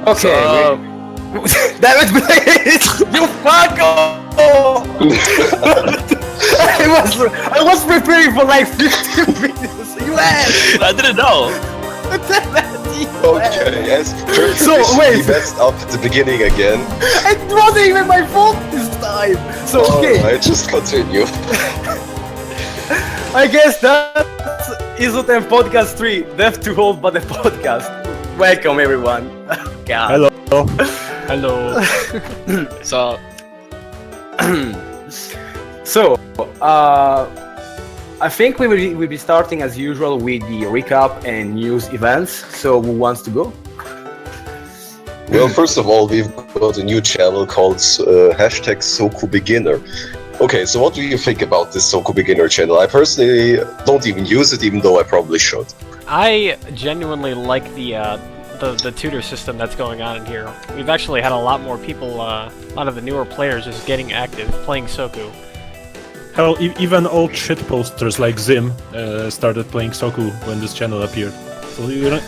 Okay. Damn it, Blaze! You fuck off! I was preparing for like 15 minutes. You asked. I didn't know. Okay, yes. So, wait. We messed up at the beginning again. It wasn't even my fault this time. So okay. Alright, just continue. I guess that's Hisouten Podcast 3, Death to Hold by the Podcast. Welcome everyone. God. Hello. So, I think we'll be starting as usual with the recap and news events. So, who wants to go? Well, first of all, we've got a new channel called hashtag Soku Beginner. Okay, so what do you think about this Soku Beginner channel? I personally don't even use it, even though I probably should. I genuinely like the tutor system that's going on in here. We've actually had a lot more people, a lot of the newer players just getting active, playing Soku. Hell, even old shit posters like Zim started playing Soku when this channel appeared. So you know,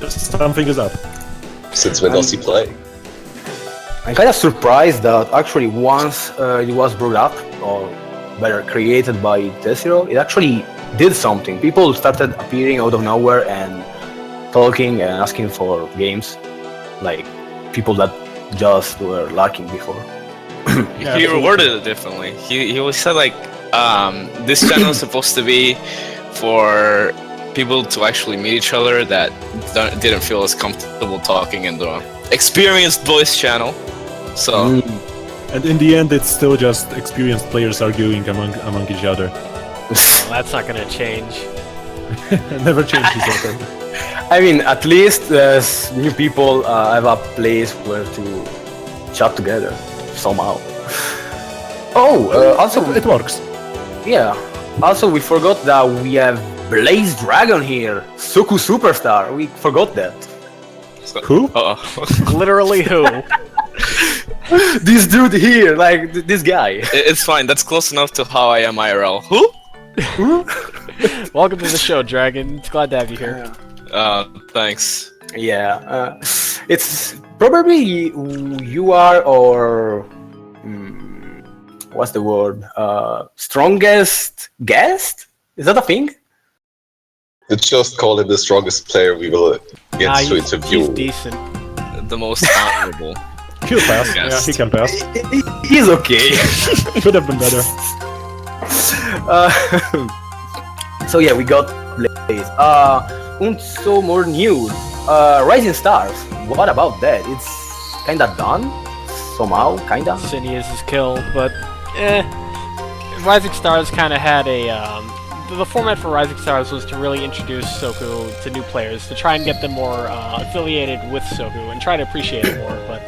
something is up. Since when does he play? I'm kind of surprised that actually once it was brought up, or better, created by Tessero, it actually did something. People started appearing out of nowhere and talking and asking for games, like people that just were lurking before. He rewarded it differently. He always said like, this channel is supposed to be for people to actually meet each other that didn't feel as comfortable talking in the experienced voice channel. So, and in the end, it's still just experienced players arguing among each other. Well, that's not gonna change. Never changes. I mean, at least new people have a place where to chat together somehow. Also it works. Yeah. Also, we forgot that we have BlazeDragon here, Soku Superstar. We forgot that. Who? Literally who? This dude here, like this guy. It's fine. That's close enough to how I am IRL. Who? Welcome to the show, Dragon. It's glad to have you here. Thanks. Yeah. It's probably you are or what's the word? Strongest guest? Is that a thing? Let's just call him the strongest player we will get to interview. He's decent. The most honorable. He'll pass. Yes. Yeah, he can pass. He's okay. Could have been better. So yeah, we got Blaze. And so more news. Rising Stars. What about that? It's kinda done somehow, kinda. Sinius is killed, but Rising Stars kind of had a the format for Rising Stars was to really introduce Soku to new players, to try and get them more affiliated with Soku and try to appreciate it more. But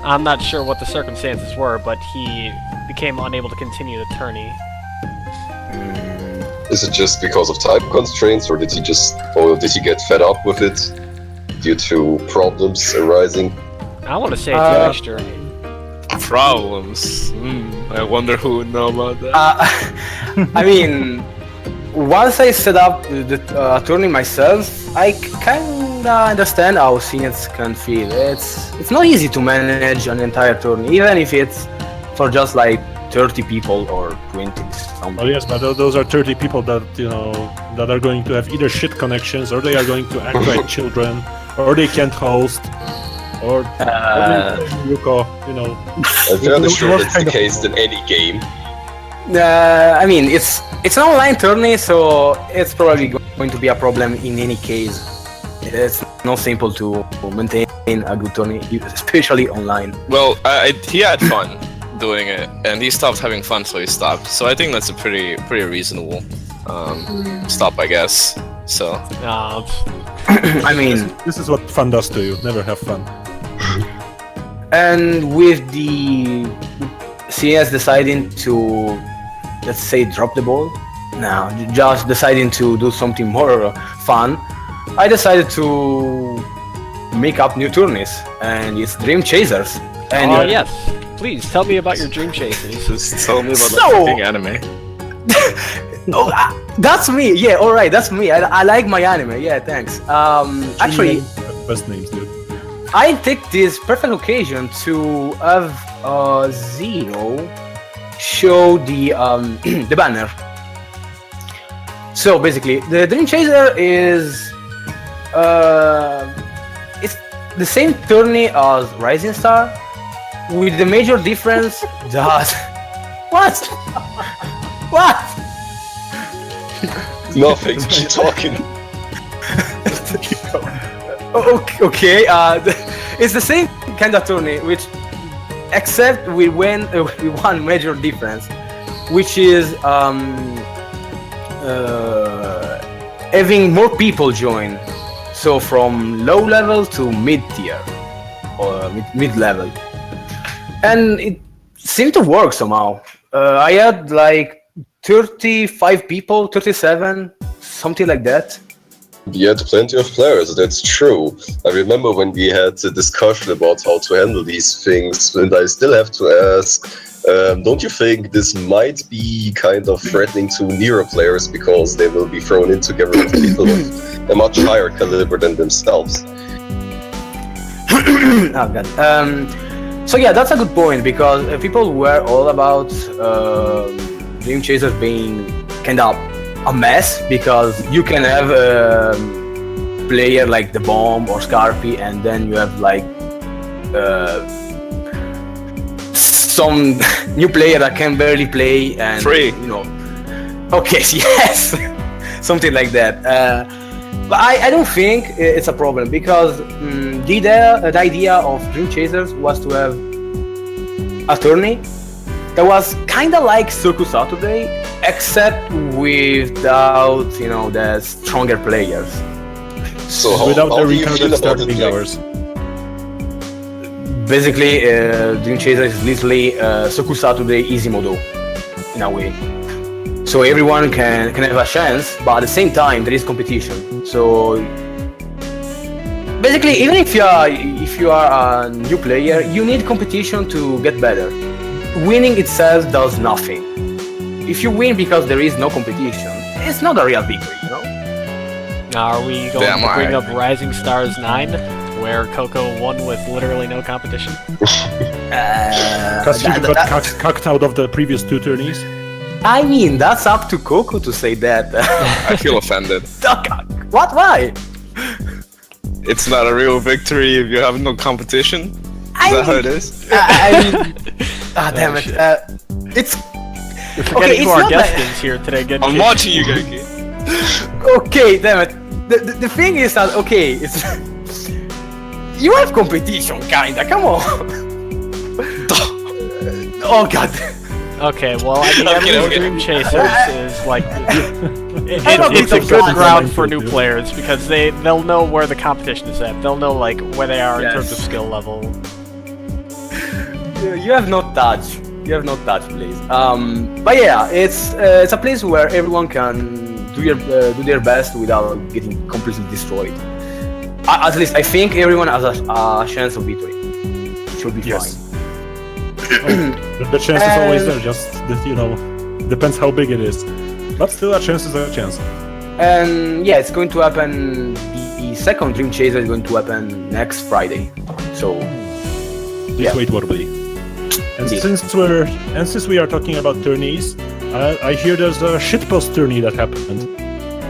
I'm not sure what the circumstances were, but he became unable to continue the tourney. Is it just because of time constraints, or did he get fed up with it due to problems arising? I want to say it's a mixture. Problems. I wonder who would know about that. I mean, once I set up the tourney myself, I kinda understand how seniors can feel. It's not easy to manage an entire tourney, even if it's for just like 30 people or 20. Oh yes, but those are 30 people that that are going to have either shit connections, or they are going to act like children, or they can't host, or Yuko, I'm fairly sure that's the case in any game. I mean, it's an online tourney, so it's probably going to be a problem in any case. It's not simple to maintain a good tourney, especially online. Well, he had fun doing it, and he stopped having fun, so he stopped. So I think that's a pretty reasonable stop, I guess. So. I mean, this is what fun does to you. Never have fun. And with the CS deciding to, let's say, drop the ball, no, just deciding to do something more fun, I decided to make up new tourneys, and it's Dream Chasers. And yes, please tell me about your Dream Chasers. Just tell me about the fucking anime. Oh, that's me. Yeah, all right, that's me. I like my anime. Yeah, thanks. Actually, best names, dude. I take this perfect occasion to have Zero show the the banner. So basically, the Dream Chaser is it's the same tourney as Rising Star, with the major difference that what? What? Nothing. Keep talking. Okay, it's the same kind of tourney, which except we win with one major difference, which is having more people join. So from low level to mid tier or mid level, and it seemed to work somehow. I had like 35 people, 37, something like that. We had plenty of players, that's true. I remember when we had a discussion about how to handle these things, and I still have to ask, don't you think this might be kind of threatening to nearer players because they will be thrown in together with people of a much higher caliber than themselves? Oh god. So yeah, that's a good point, because people were all about Dream Chasers being kind of a mess, because you can have a player like the Bomb or Scarpy, and then you have like some new player that can barely play, and Free. you know. Okay, yes, something like that. But I don't think it's a problem, because the idea of Dream Chasers was to have a tourney that was kind of like Circus Saturday, except without, you know, the stronger players. So how, Without how the do you feel retarded about it? starting hours. Basically, Dream Chaser is literally Circus Saturday easy modo, in a way. So everyone can have a chance, but at the same time there is competition. So basically, even if you are a new player, you need competition to get better. Winning itself does nothing. If you win because there is no competition, it's not a real victory, you know? Now, are we going to bring up Rising Stars 9, where Coco won with literally no competition? Because she got cucked out of the previous two tourneys. I mean, that's up to Coco to say that. I feel offended. What? Why? It's not a real victory if you have no competition. Is that how it is? I mean, damn it. It's You're forgetting who our guest is here today. I'm watching you, Genki. okay. Damn it. The thing is that it's you have competition, kinda. Come on. Oh god. Okay, well, I mean, every Dream Chasers is like it's a so good fun. ground for new players, because they'll know where the competition is at. They'll know like where they are in terms of skill level. You have no touch. You have no touch, please. But yeah, it's a place where everyone can do their best without getting completely destroyed. At least I think everyone has a chance of victory. It should be fine. The chance is always there, just that, you know, depends how big it is. But still, a chance is a chance. And yeah, it's going to happen. The second Dream Chaser is going to happen next Friday. So Please wait, what will be. And since we are talking about tourneys, I hear there's a shitpost tourney that happened.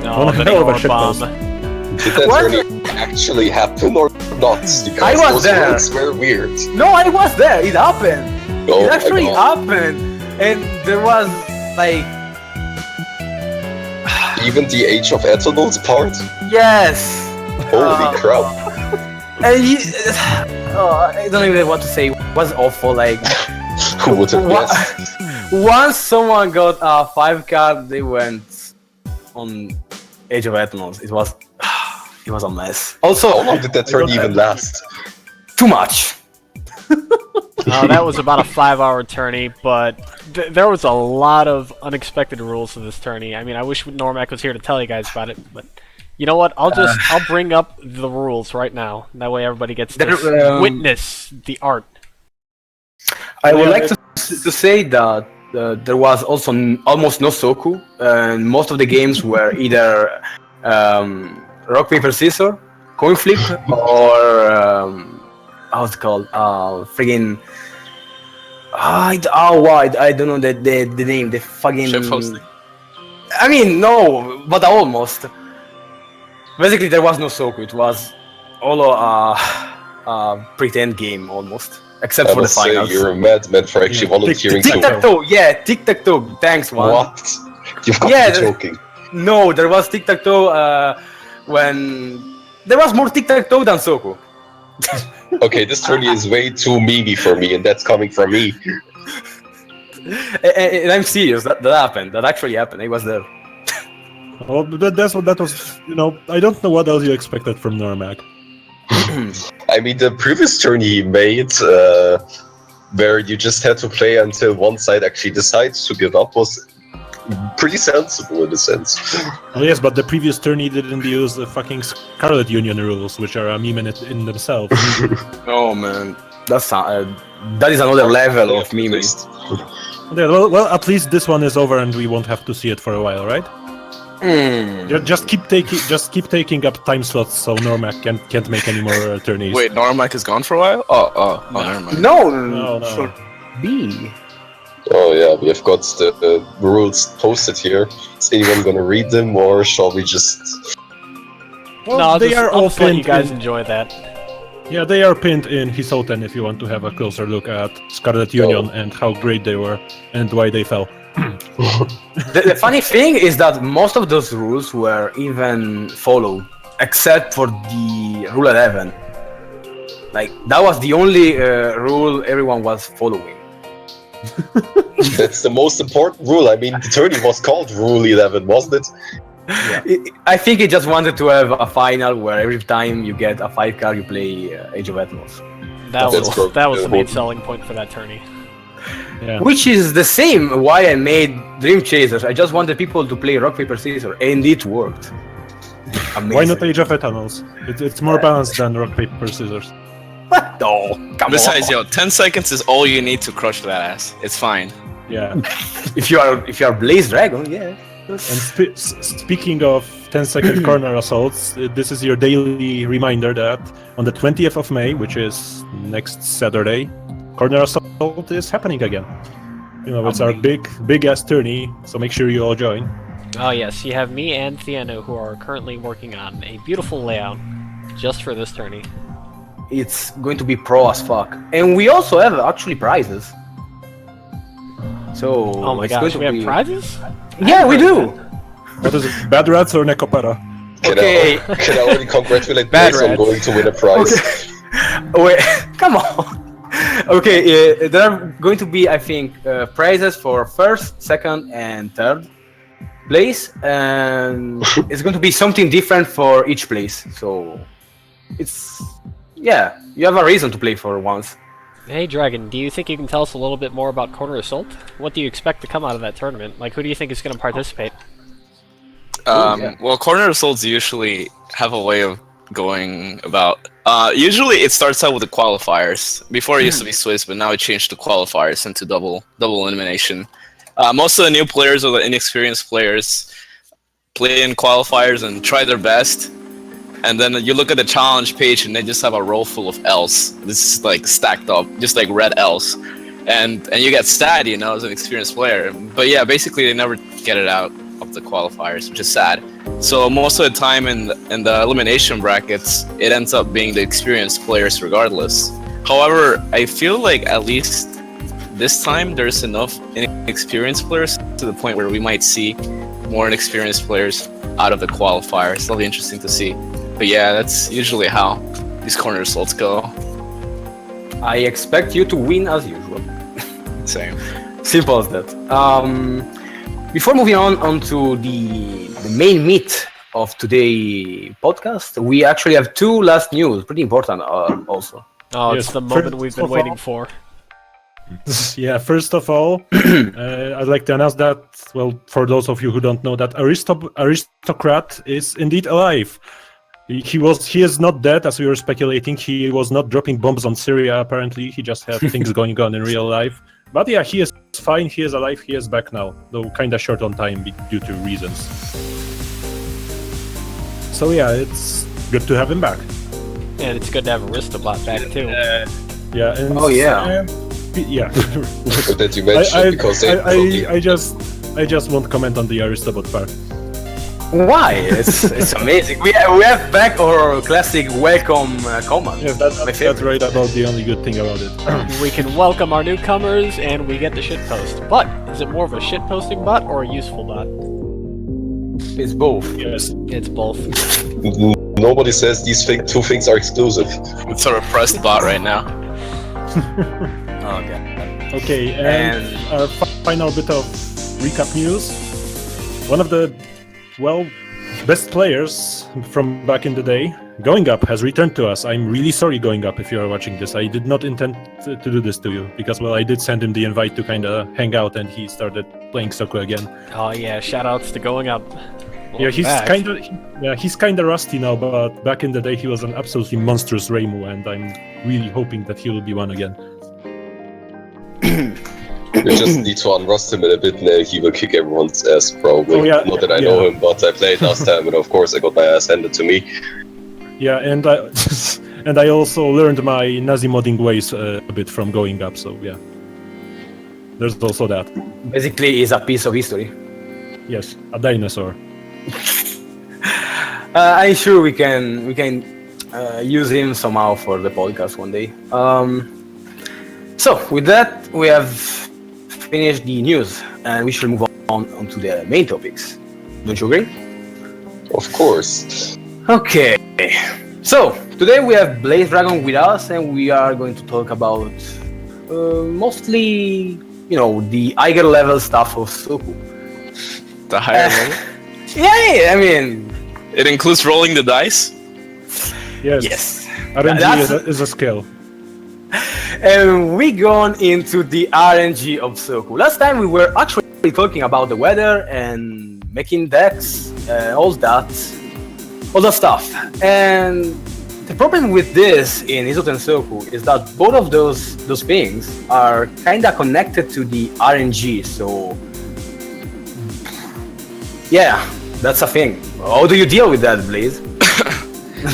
No, the hell of a Nor bomb. shitpost. Did that What? tourney actually happen or not? Because I was those there. words were weird. no, I was there. It happened. Oh It my actually God. happened, and there was like Even the Age of Eternals part? yes. Holy crap. And I don't even know what to say. It was awful. Like Who would have What? guessed? once someone got a 5 card, they went on Age of Eternals. It was a mess. Also, How long did that turn even last? too much. That was about a 5-hour tourney, but there was a lot of unexpected rules to this tourney. I mean, I wish Normac was here to tell you guys about it, but you know what? I'll bring up the rules right now. That way, everybody gets to witness the art. I would like to say that there was also almost no Soku, and most of the games were either rock paper scissors, coin flip, or how's it called? Friggin'. I don't know the name. The fucking. Ship hosting. I mean, no, but almost. Basically, there was no Soku. It was all a pretend game almost, except I for the must say, finals. you're a madman for actually volunteering Tic to. Tac Toe, yeah, Tic Tac Toe. Thanks, man. What? You've got Yeah, to be joking. No, there was Tic Tac Toe when there was more Tic Tac Toe than Soku. Okay, this tourney is way too memey for me, and that's coming from me. And I'm serious. That happened. That actually happened. I was there. Well, that was. I don't know what else you expected from Normac. I mean, the previous tourney he made, where you just had to play until one side actually decides to give up, was pretty sensible in a sense. Oh yes, but the previous tourney didn't use the fucking Scarlet Union rules, which are a meme in themselves. Oh man, that is another level of meme. Okay, well, at least this one is over, and we won't have to see it for a while, right? Just keep taking up time slots so Normac can't make any more tourneys. Wait, Normac is gone for a while? Oh, never mind. No. No. B. Oh yeah, we have got the rules posted here. Is anyone gonna read them, or shall we just... Well, they are all let pinned. you guys enjoy that. Yeah, they are pinned in Hisouten if you want to have a closer look at Scarlet Union and how great they were and why they fell. The funny thing is that most of those rules were even followed, except for the rule 11. Like that was the only rule everyone was following. That's the most important rule. I mean, the tourney was called Rule 11, wasn't it? Yeah. I think it just wanted to have a final where every time you get a 5 card, you play Age of Atmos. That was the main selling point for that tourney. Yeah. Which is the same why I made Dream Chasers. I just wanted people to play Rock Paper Scissors, and it worked. Amazing. Why not Age of Eternals? It's more balanced than Rock Paper Scissors. What? No, come Besides, on. 10 seconds is all you need to crush that ass. It's fine. Yeah. If you are BlazeDragon, yeah. And speaking of 10-second corner assaults, this is your daily reminder that on the 20th of May, which is next Saturday, corner assault is happening again. It's our big ass tourney, so make sure you all join. Oh yes, you have me and Theano who are currently working on a beautiful layout just for this tourney. It's going to be pro as fuck. And we also have actually prizes. So Oh my it's gosh, going to we have be... prizes? Yeah, we do. What is it, Bad Rats or Necopara? Okay. Can I already congratulate Bad Blaze on rats. going to win a prize? Wait, come on. Okay, there are going to be, I think, prizes for first, second, and third place, and it's going to be something different for each place. So it's you have a reason to play for once. Hey Dragon, do you think you can tell us a little bit more about Corner Assault? What do you expect to come out of that tournament? Like, who do you think is going to participate? Well, corner assaults usually have a way of going about. Usually, it starts out with the qualifiers. Before it used to be Swiss, but now it changed to qualifiers into double elimination. Most of the new players or the inexperienced players play in qualifiers and try their best. And then you look at the challenge page, and they just have a row full of L's. This is like stacked up, just like red L's, and you get sad, as an experienced player. But yeah, basically they never get it out of the qualifiers, which is sad. So most of the time in the elimination brackets, it ends up being the experienced players regardless. However, I feel like at least this time there's enough inexperienced players to the point where we might see more inexperienced players out of the qualifiers. That'll be interesting to see. But yeah, that's usually how these corner assaults go. I expect you to win as usual. Same. Simple as that. Before moving on to the main meat of today's podcast, we actually have two last news, pretty important also. Oh, Yes, it's the moment we've first been of waiting all- for. Yeah, first of all, I'd like to announce that, well, for those of you who don't know, that Aristocrat is indeed alive. He is not dead, as we were speculating. He was not dropping bombs on Syria, apparently. He just had things going on in real life. But yeah, he is fine, he is alive, he is back now, though kinda short on time due to reasons. So yeah, it's good to have him back. And it's good to have Aristobot back too. Yeah. And, Oh, yeah. Yeah. That you mentioned because they I just won't comment on the Aristobot part. Why? It's amazing. We have back our classic welcome command. Yeah, that's right about the only good thing about it. We can welcome our newcomers and we get the shitpost. But is it more of a shitposting bot or a useful bot? It's both. Yes. It's both. Nobody says these two things are exclusive. It's a repressed bot right now. Okay. Okay, and our final bit of recap news. One of the, best players from back in the day, Going Up, has returned to us. I'm really sorry, Going Up, if you are watching this. I did not intend to do this to you, because, I did send him the invite to kind of hang out, and he started playing Soku again. Oh yeah, shoutouts to Going Up. Yeah, he's kind of rusty now, but back in the day he was an absolutely monstrous Reimu, and I'm really hoping that he will be one again. You just need to unrust him in a bit and he will kick everyone's ass, probably. Oh, yeah, Not that I know him, but I played last time and of course I got my ass handed to me. Yeah, and I also learned my Nazi modding ways a bit from Going Up, so yeah. There's also that. Basically, it's a piece of history. Yes, a dinosaur. I'm sure we can use him somehow for the podcast one day. So with that, we have finished the news, and we should move on to the main topics. Don't you agree? Of course. Okay. So today we have BlazeDragon with us, and we are going to talk about mostly, the higher level stuff of Soku. The higher level? Yeah, I mean, it includes rolling the dice? yes. RNG is a skill. And we gone into the RNG of Soku. Last time we were actually talking about the weather and making decks, all that stuff. And the problem with this in Hisouten Soku is that both of those things are kind of connected to the RNG. So yeah, that's a thing. How do you deal with that, Blaze?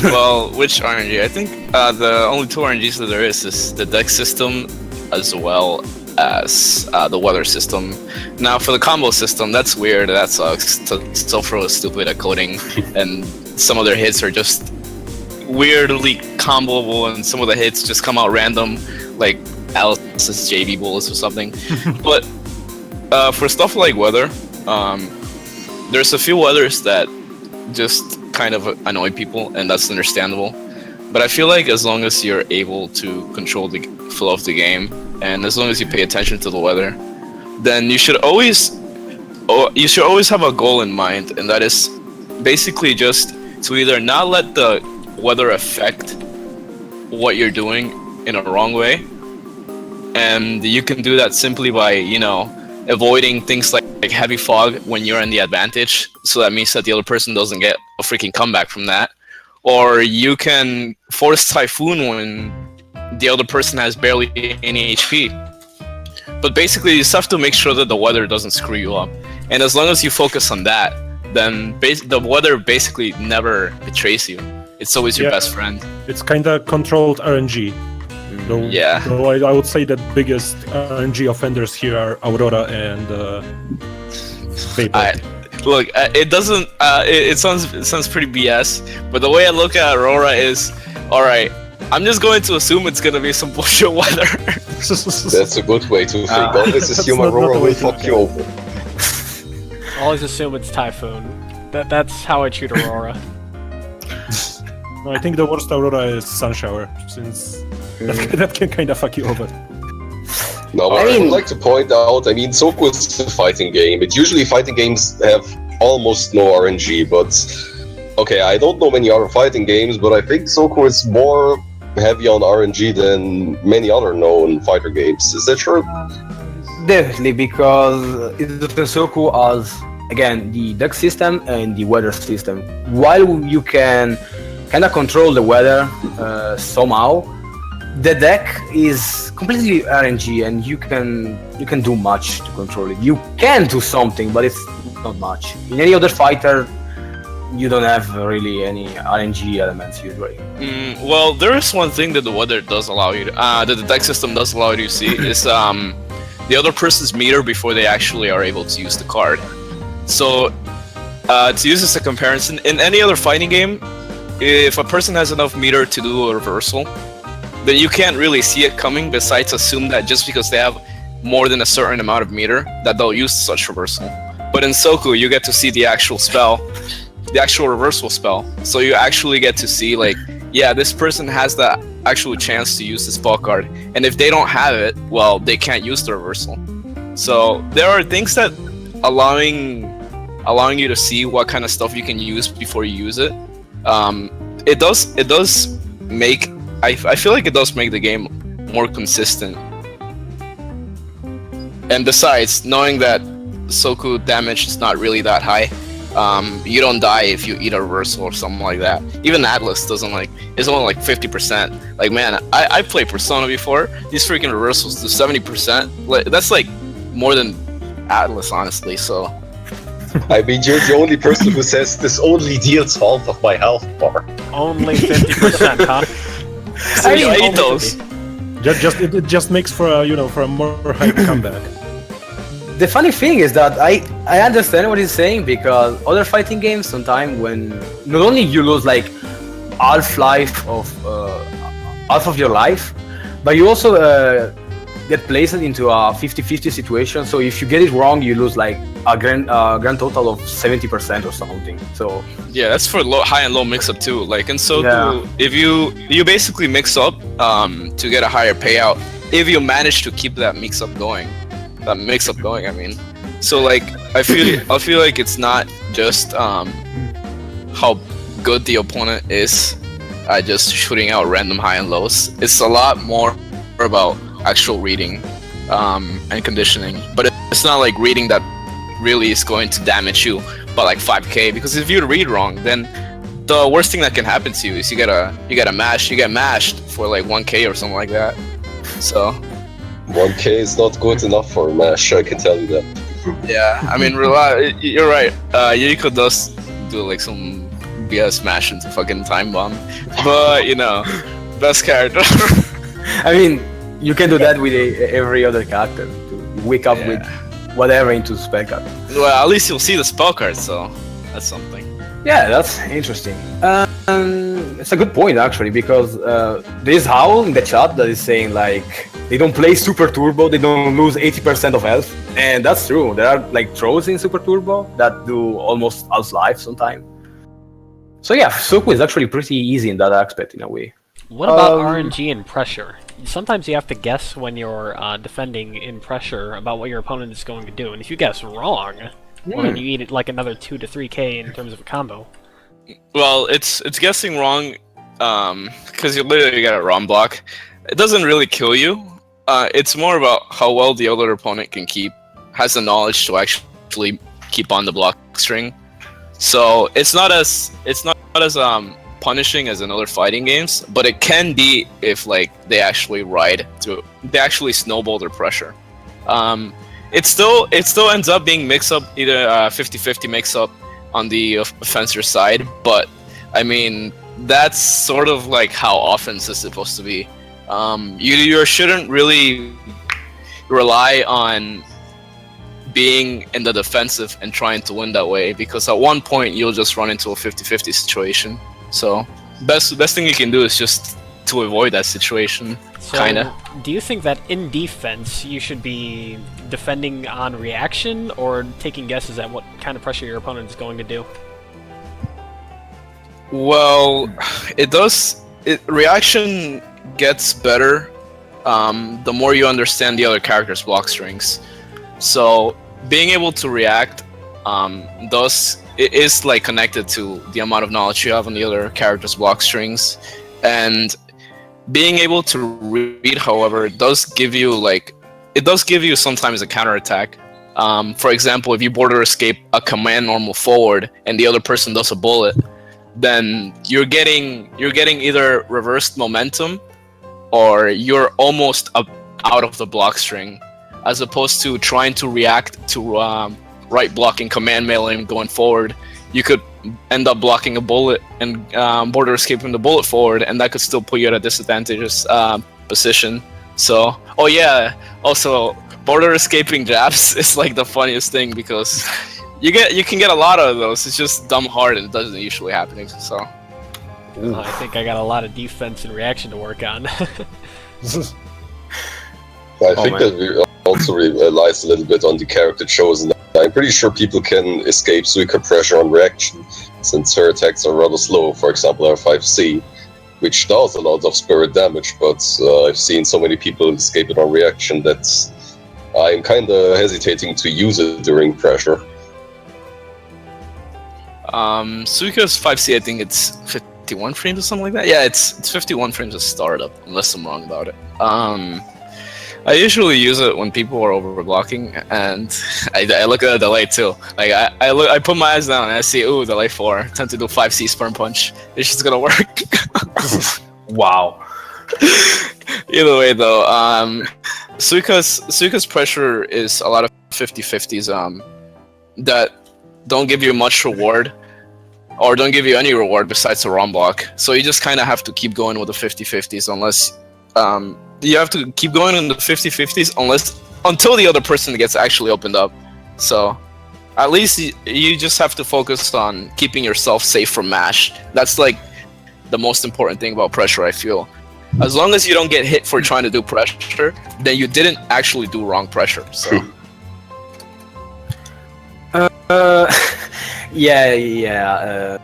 Well, which RNG? I think the only two RNGs that there is the deck system as well as the weather system. Now, for the combo system, that's weird. That sucks. Sulfur is stupid at coding, and some of their hits are just weirdly comboable, and some of the hits just come out random, like Alice's JV bullets or something. But for stuff like weather, there's a few weathers that just kind of annoy people, and that's understandable. But I feel like as long as you're able to control the flow of the game, and as long as you pay attention to the weather, then you should always have a goal in mind, and that is basically just to either not let the weather affect what you're doing in a wrong way, and you can do that simply by avoiding things like heavy fog when you're in the advantage, so that means that the other person doesn't get a freaking comeback from that. Or you can force Typhoon when the other person has barely any HP. But basically, you just have to make sure that the weather doesn't screw you up. And as long as you focus on that, then the weather basically never betrays you. It's always your best friend. It's kind of controlled RNG. Though I would say that biggest RNG offenders here are Aurora and Vapor. Look, it doesn't. It sounds pretty BS, but the way I look at Aurora is, all right, I'm just going to assume it's gonna be some bullshit weather. That's a good way to think. Always assume Aurora will fuck you over. Always assume it's Typhoon. That's how I treat Aurora. No, I think the worst Aurora is Sunshower, since that can kind of fuck you over. No, but I would like to point out, Soku is a fighting game. Usually fighting games have almost no RNG, but okay, I don't know many other fighting games, but I think Soku is more heavy on RNG than many other known fighter games. Is that true? Definitely, because Soku has, again, the deck system and the weather system. While you can kind of control the weather somehow, the deck is completely RNG, and you can do much to control it. You can do something, but it's not much. In any other fighter, you don't have really any RNG elements usually. Well, there is one thing that the weather does allow you to, that the deck system does allow you to see is the other person's meter before they actually are able to use the card. So to use as a comparison, in any other fighting game, if a person has enough meter to do a reversal, then you can't really see it coming, besides assume that just because they have more than a certain amount of meter, that they'll use such reversal. But in Soku, you get to see the actual spell, the actual reversal spell. So you actually get to see, like, yeah, this person has the actual chance to use the spell card, and if they don't have it, well, they can't use the reversal. So there are things that allowing you to see what kind of stuff you can use before you use it. It does make, I feel like it does make the game more consistent. And besides, knowing that Soku damage is not really that high, you don't die if you eat a reversal or something like that. Even Atlas doesn't, like, it's only like 50%. Like, man, I played Persona before. These freaking reversals do 70%. Like, that's like more than Atlas, honestly. So I mean, you're the only person who says this only deals half of my health bar. Only 50%, huh? I eat those. It just makes for a more hype comeback. The funny thing is that I understand what he's saying, because other fighting games sometimes, when not only you lose like half of your life, but you also get placed into a 50-50 situation. So if you get it wrong, you lose like a grand total of 70% or something. So yeah, that's for high and low mix up too. Like in Soku, if you basically mix up to get a higher payout, if you manage to keep that mix up going. I mean, so like I feel like it's not just how good the opponent is, just shooting out random high and lows. It's a lot more about actual reading and conditioning. But it's not like reading that really is going to damage you by like 5k, because if you read wrong, then the worst thing that can happen to you is you get mashed for like 1k or something like that. So 1k is not good enough for a mash, I can tell you that. Yeah, I mean, you're right. Yuriko does do like some BS mash into fucking time bomb, but best character. I mean, you can do that with every other character to wake up with whatever into spell card. Well, at least you'll see the spell card, so that's something. Yeah, that's interesting. It's a good point actually, because there's Howl in the chat that is saying like they don't play Super Turbo, they don't lose 80% of health, and that's true. There are like throws in Super Turbo that do almost half life sometimes. So yeah, Soku is actually pretty easy in that aspect in a way. What about RNG and pressure? Sometimes you have to guess when you're defending in pressure about what your opponent is going to do, and if you guess wrong, well, then you eat like another 2 to 3k in terms of a combo. Well, it's guessing wrong, because you literally get a ROM block. It doesn't really kill you. It's more about how well the other opponent has the knowledge to actually keep on the block string. So it's not as punishing as in other fighting games, but it can be if like they actually snowball their pressure. It still ends up being mix up, either 50-50 mix up on the offensive side, but I mean that's sort of like how offense is supposed to be. You shouldn't really rely on being in the defensive and trying to win that way, because at one point you'll just run into a 50-50 situation. So best thing you can do is just to avoid that situation. So, kinda. Do you think that in defense you should be defending on reaction or taking guesses at what kind of pressure your opponent is going to do? Well, reaction gets better the more you understand the other character's block strings. So being able to react it is like connected to the amount of knowledge you have on the other character's block strings, and being able to read, however, does give you sometimes a counterattack. For example, if you border escape a command normal forward and the other person does a bullet, then you're getting either reversed momentum or you're almost out of the block string, as opposed to trying to react to right blocking command mailing going forward. You could end up blocking a bullet and border escaping the bullet forward, and that could still put you at a disadvantageous position. So, oh yeah, also border escaping jabs is like the funniest thing because you can get a lot of those. It's just dumb hard and it doesn't usually happen. So, I think I got a lot of defense and reaction to work on. I think that also relies a little bit on the character chosen. I'm pretty sure people can escape Suika pressure on reaction, since her attacks are rather slow. For example, R5C, which does a lot of spirit damage, but I've seen so many people escape it on reaction that I'm kind of hesitating to use it during pressure. Suika's 5C, I think it's 51 frames or something like that. Yeah, it's 51 frames of startup, unless I'm wrong about it. I usually use it when people are overblocking, and I look at the delay too. Like I put my eyes down and I see, ooh, delay 4. Tend to do 5C sperm punch. It's just gonna work. Wow. Either way though, Suika's pressure is a lot of 50-50s that don't give you much reward, or don't give you any reward besides a ROM block. So you just kind of have to keep going with the 50-50s unless you have to keep going in the 50-50s until the other person gets actually opened up. So at least you just have to focus on keeping yourself safe from mash. That's like the most important thing about pressure, I feel. As long as you don't get hit for trying to do pressure, then you didn't actually do wrong pressure. So yeah.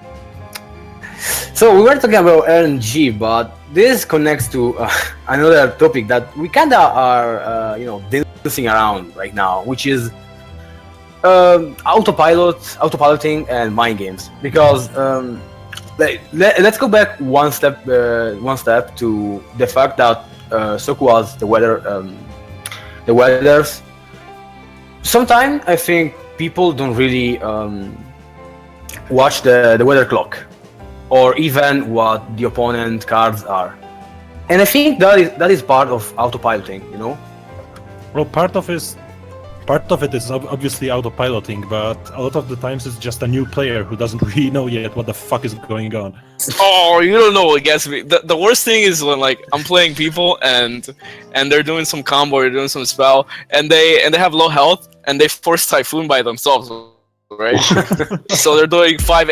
So we were talking about RNG, but this connects to another topic that we kinda are, dancing around right now, which is autopiloting, and mind games. Because let's go back one step to the fact that Soku was the weathers. Sometimes I think people don't really watch the weather clock, or even what the opponent cards are. And I think that is part of autopiloting, Well, part of it is obviously autopiloting, but a lot of the times it's just a new player who doesn't really know yet what the fuck is going on. oh, you don't know what gets me. The worst thing is when like I'm playing people and they're doing some combo or doing some spell and they have low health and they force Typhoon by themselves, right? So they're doing 5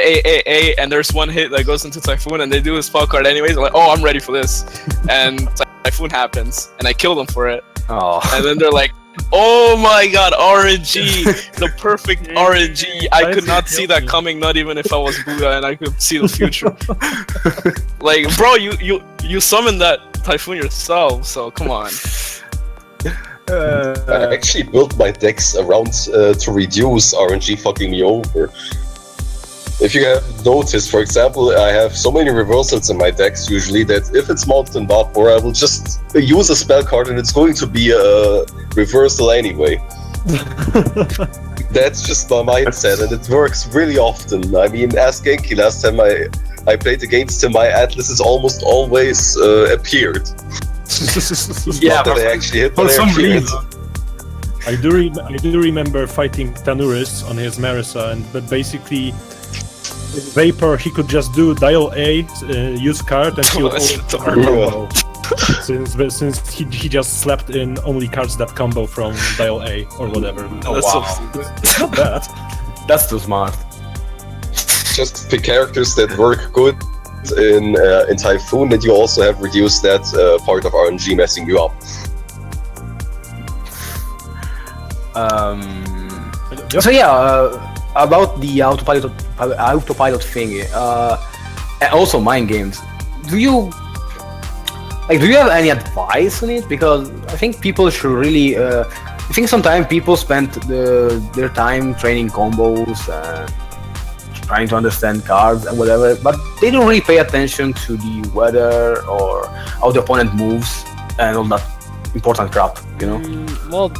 and there's one hit that goes into Typhoon and they do a spell card anyways. I'm like, oh, I'm ready for this, and Typhoon happens and I kill them for it. Oh. And then they're like, oh my god, RNG, the perfect RNG. I could not see that coming, not even if I was Buddha and I could see the future. Like, bro, you summoned that Typhoon yourself, so come on. I actually built my decks around to reduce RNG fucking me over. If you have noticed, for example, I have so many reversals in my decks usually that if it's Mountain Vapor, I will just use a spell card and it's going to be a reversal anyway. That's just my mindset and it works really often. I mean, ask Genki, last time I played against him, my Atlases almost always appeared. Yeah, Not that I actually hit, for but I some actually hit. reason. I do remember fighting Tanuris on his Marisa, but basically with Vapor he could just do dial A, use card, and he would always combo. Since he just slapped in only cards that combo from dial A or whatever. Oh, That's so wow. It's not bad. That's too smart. Just pick characters that work good in Typhoon, and you also have reduced that part of RNG messing you up. So yeah, about the autopilot thing, and also mind games. Do you have any advice on it? Because I think people should really. I think sometimes people spend their time training combos, trying to understand cards and whatever, but they don't really pay attention to the weather or how the opponent moves and all that important crap, Well,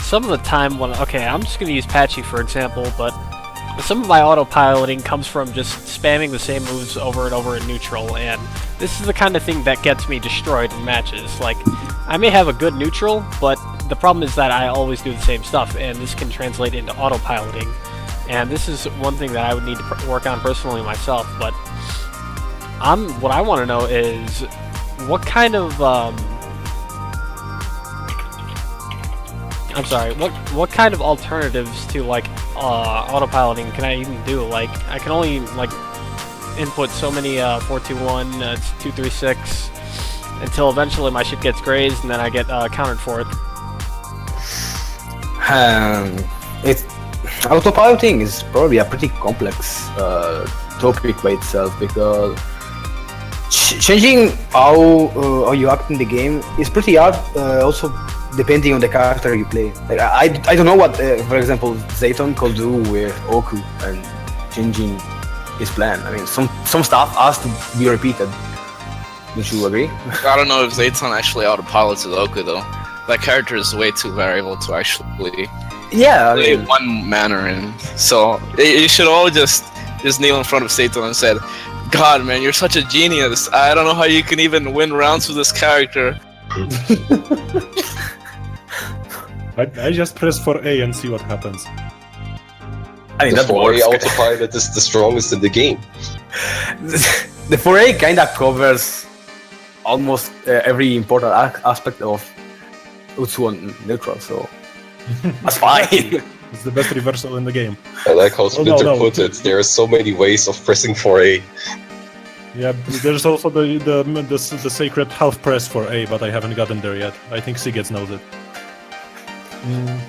some of the time I'm just going to use Patchy for example, but some of my autopiloting comes from just spamming the same moves over and over in neutral, and this is the kind of thing that gets me destroyed in matches. Like, I may have a good neutral, but the problem is that I always do the same stuff, and this can translate into autopiloting. and this is one thing that I would need to work on personally myself. But what I want to know is what kind of I'm sorry, what kind of alternatives to like autopiloting can I even do? Like I can only like input so many 421, 236 until eventually my shit gets grazed and then I get countered for it. Autopiloting is probably a pretty complex topic by itself, because changing how you act in the game is pretty hard. Also, depending on the character you play. Like, I don't know what, for example, Zayton could do with Oku and changing his plan. I mean, some stuff has to be repeated. Don't you agree? I don't know if Zayton actually autopiloted Oku though. That character is way too variable to actually play one manner in. So you should all just kneel in front of Zayton and said, "God, man, you're such a genius. I don't know how you can even win rounds with this character." I just press for A and see what happens. I mean, The that 4A works. autopilot is the strongest in the game. The 4A kinda covers almost every important aspect of Utsu neutral, so that's fine. It's the best reversal in the game. I like how Splinter no. put it. There are so many ways of pressing 4A. Yeah, there's also the sacred half press for A, but I haven't gotten there yet. I think Sigets knows it.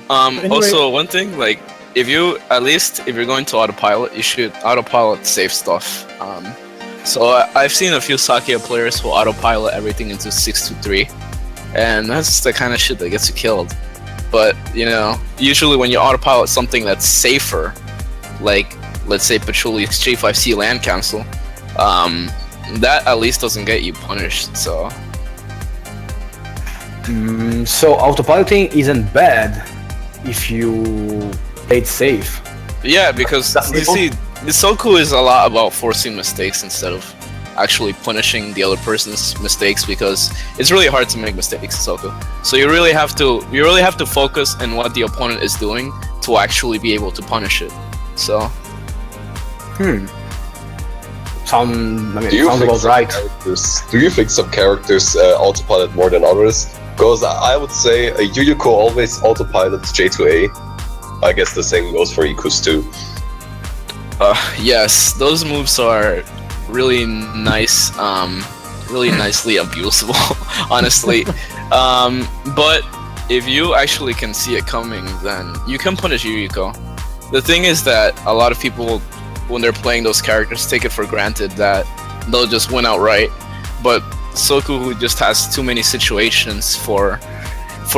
Anyway. Also, one thing, like, if you're going to autopilot, you should autopilot safe stuff. So I've seen a few Sakia players who autopilot everything into 623, and that's the kind of shit that gets you killed. But, you know, usually when you autopilot something that's safer, like, let's say Pachuli's J5C land cancel, that at least doesn't get you punished, so... So autopiloting isn't bad if you play it safe. Yeah, because you see, Soku is a lot about forcing mistakes instead of actually punishing the other person's mistakes, because it's really hard to make mistakes in Soku. So you really have to focus on what the opponent is doing to actually be able to punish it. So Sounds Do you think about right. some characters autopilot more than others? Because I would say Yuyuko always autopilots J2A. I guess the same goes for Ikus too. Yes, those moves are really nice, really nicely abusable, honestly. But if you actually can see it coming, then you can punish Yuyuko. The thing is that a lot of people, when they're playing those characters, take it for granted that they'll just win outright. But Soku just has too many situations for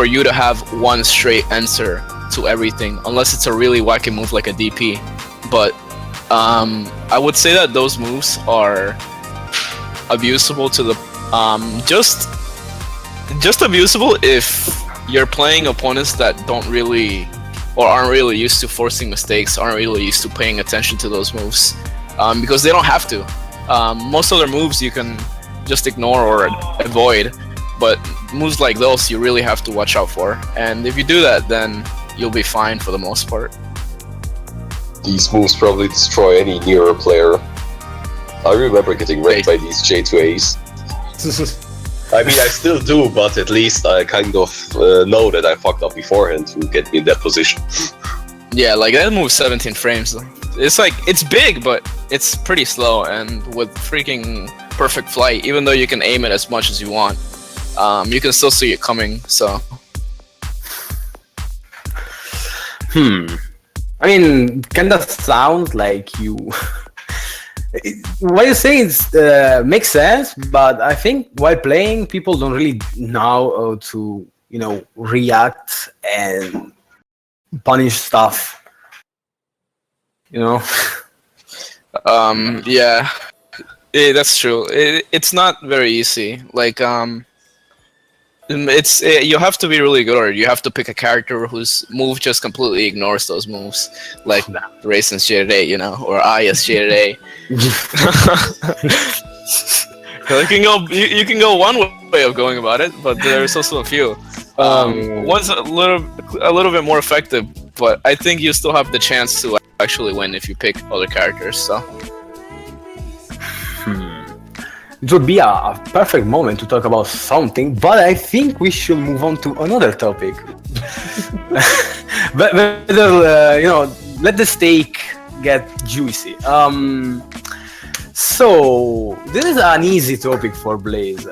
you to have one straight answer to everything, unless it's a really wacky move like a DP. But I would say that those moves are abusable to the just abusable if you're playing opponents that don't really or aren't really used to forcing mistakes, aren't really used to paying attention to those moves, because they don't have to. Most other moves you can just ignore or avoid, but moves like those you really have to watch out for, and if you do that, then you'll be fine for the most part. These moves probably destroy any nearer player. I remember getting wrecked by these J2As. I mean, I still do, but at least I kind of know that I fucked up beforehand to get me in that position. Yeah, like that moves 17 frames. It's like, it's big, but it's pretty slow, and with freaking perfect flight, even though you can aim it as much as you want, you can still see it coming, so... I mean, kinda sounds like you... What you say makes sense, but I think while playing, people don't really know how to, react and punish stuff. Yeah, that's true. It's not very easy. Like, you have to be really good, or you have to pick a character whose move just completely ignores those moves, like Raisin's J-Ray, or Aya's J-Ray. You can go one way of going about it, but there's also a few. One's a little bit more effective, but I think you still have the chance to actually win if you pick other characters. So It would be a perfect moment to talk about something, but I think we should move on to another topic. But let the steak get juicy. So this is an easy topic for Blaze.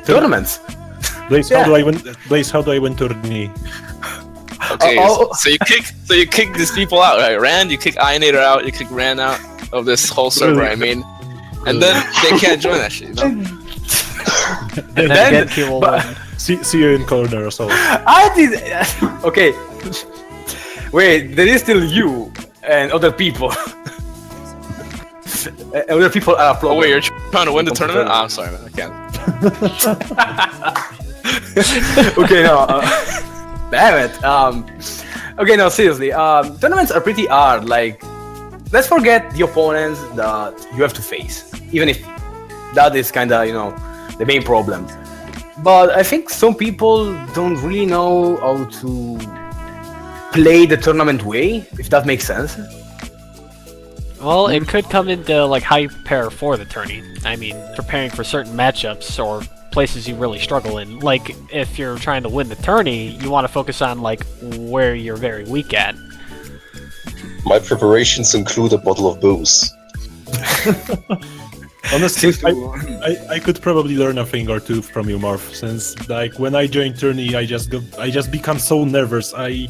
Tournaments. Blaze, how do I win? Blaze, how do I win tourney? okay, so you kick these people out, right? Rand, you kick Ionator out, you kick Rand out of this whole server. I mean, and then they can't join that shit. You know? And then again, people win. See you in corner or so. I did. Okay. Wait, there is still you and other people. Other people are a problem. Oh wait, you're trying to win the tournament? I'm sorry, man. I can't. Okay, no. Damn it. Okay, no, seriously. Tournaments are pretty hard. Like, let's forget the opponents that you have to face, even if that is kind of, the main problem. But I think some people don't really know how to play the tournament way, if that makes sense. Well, it could come into like how you prepare for the tourney. I mean, preparing for certain matchups or places you really struggle in. Like, if you're trying to win the tourney, you want to focus on like where you're very weak at. My preparations include a bottle of booze. Honestly, I could probably learn a thing or two from you, Morph. Since like when I joined tourney, I just become so nervous. I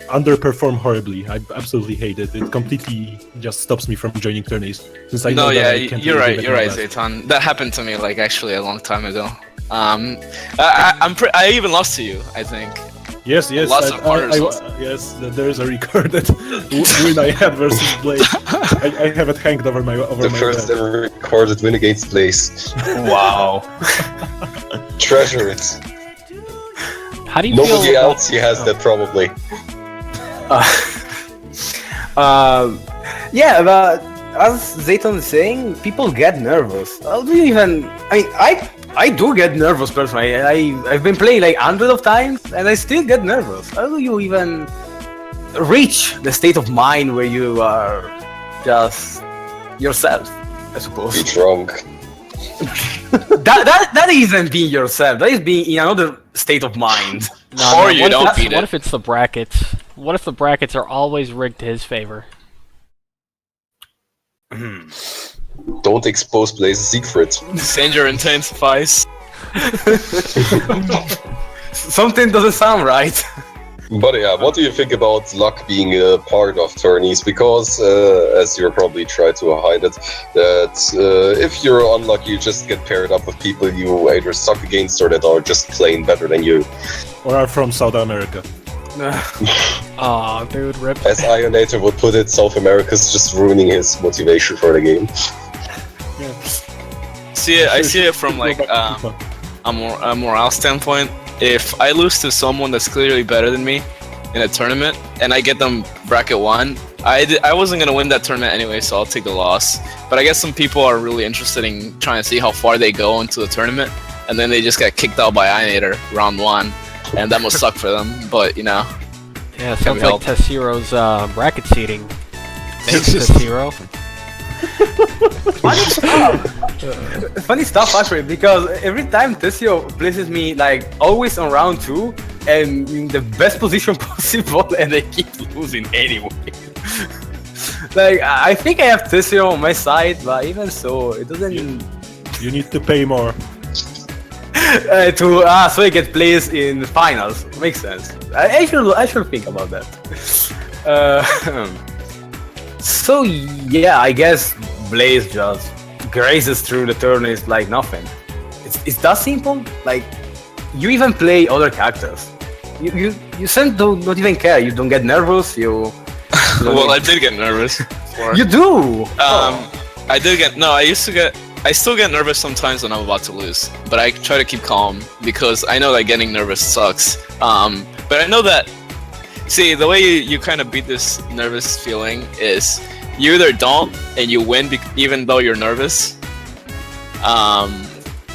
underperform horribly. I absolutely hate it. It completely just stops me from joining tourneys. Since I know that I can't you're really right. give it You're my right, best. Zayton. That happened to me like actually a long time ago. I even lost to you, I think. Yes, Lots of quarters. yes. There is a recorded win I had versus Blade. I have it hanged over my The first bed. ever recorded win against Blaze. Wow. Treasure it. How do you Nobody feel? else he has that probably. Yeah, but as Zayton is saying, people get nervous. How do you even? I mean, I do get nervous personally. I've been playing like hundreds of times, and I still get nervous. How do you even reach the state of mind where you are just yourself? I Be suppose drunk. that isn't being yourself. That is being in another state of mind. Or you what don't if, beat what it. if it's the brackets? What if the brackets are always rigged to his favor? Don't expose Blaze's secret. Danger intensifies. Something doesn't sound right. But yeah, what do you think about luck being a part of tourneys? Because, as you're probably trying to hide it, that if you're unlucky, you just get paired up with people you either suck against or that are just playing better than you. Or are from South America. Aw, dude, rip. As Ionator would put it, South America's just ruining his motivation for the game. I see it from like a morale standpoint. If I lose to someone that's clearly better than me in a tournament and I get them bracket 1, I wasn't gonna win that tournament anyway, so I'll take the loss. But I guess some people are really interested in trying to see how far they go into the tournament, and then they just got kicked out by Ionator round 1, and that must suck for them. But Yeah, Can sounds we like help? Tessero's bracket seating. Thanks, Tessero. Funny stuff actually, because every time Tessio places me like always on round 2 and in the best position possible, and I keep losing anyway. Like, I think I have Tessio on my side, but even so, it doesn't. You need to pay more. So I get placed in finals. Makes sense. I should think about that. So yeah, I guess Blaze just grazes through the tourneys like nothing. It's that simple. Like, you even play other characters. You don't even care. You don't get nervous. well, I did get nervous. You do. I did get I still get nervous sometimes when I'm about to lose, but I try to keep calm because I know that getting nervous sucks. But I know that, see, the way you kind of beat this nervous feeling is you either don't and you win even though you're nervous,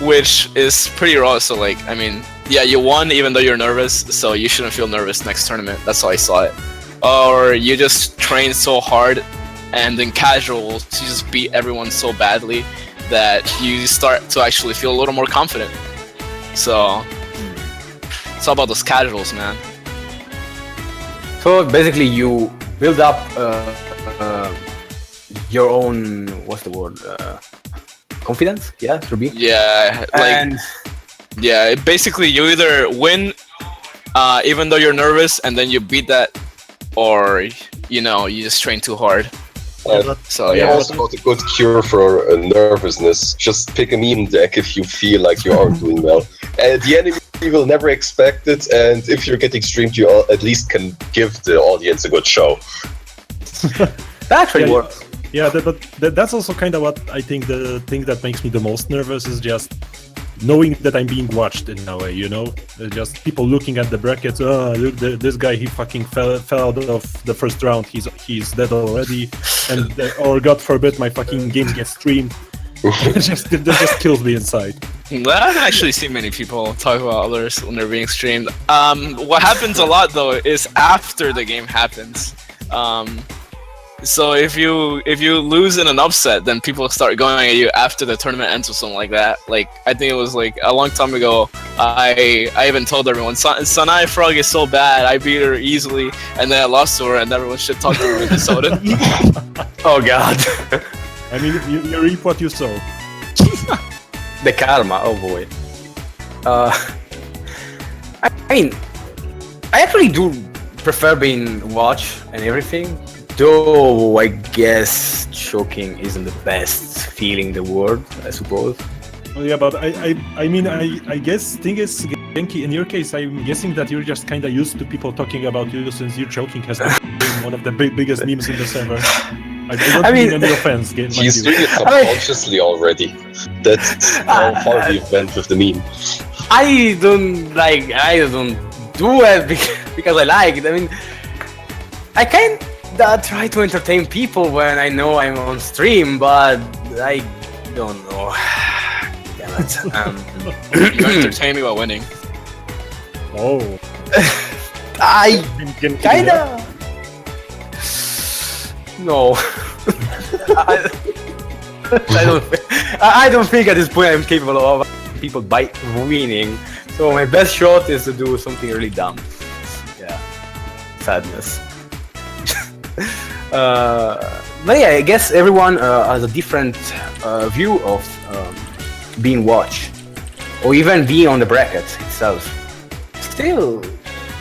which is pretty raw. So like, I mean, yeah, you won even though you're nervous, so you shouldn't feel nervous next tournament. That's how I saw it. or you just train so hard, and in casuals you just beat everyone so badly that you start to actually feel a little more confident. So it's all about those casuals, man. So basically, you build up your own, what's the word? Confidence? Yeah, should be. Yeah, like And yeah, basically you either win even though you're nervous, and then you beat that, or you just train too hard. So Yeah, yeah. also got a good cure for nervousness. Just pick a meme deck if you feel like you aren't doing well. And the enemy will never expect it, and if you're getting streamed, you at least can give the audience a good show. that actually works. Yeah, that's also kind of what I think the thing that makes me the most nervous is just knowing that I'm being watched in a way, just people looking at the brackets. Oh, look, this guy, he fucking fell out of the first round. He's dead already, and or God forbid my fucking game gets streamed. It just kills me inside. Well, I haven't actually seen many people talk about others when they're being streamed. What happens a lot though is after the game happens. So if you lose in an upset, then people start going at you after the tournament ends or something like that. Like I think it was like a long time ago. I even told everyone, Sanai Frog is so bad. I beat her easily, and then I lost to her, and everyone shit talked to me in Hisouten. Oh god. I mean, you reap what you sow. The karma, oh boy. I mean, I actually do prefer being watched and everything. Though I guess choking isn't the best feeling in the world, I suppose. Oh, yeah, but I guess thing is, Genki, in your case, I'm guessing that you're just kind of used to people talking about you since your choking has been one of the biggest memes in the server. I mean, any offense. He's doing it subconsciously already. That's how far we went with the meme. I don't do it because I like it. I mean, I can't try to entertain people when I know I'm on stream, but I don't know. Damn it. You entertain me while winning. Oh. I kinda. No. I don't think at this point I'm capable of people by winning. So my best shot is to do something really dumb. Yeah. Sadness. But yeah, I guess everyone has a different view of being watched, or even being on the bracket itself. Still,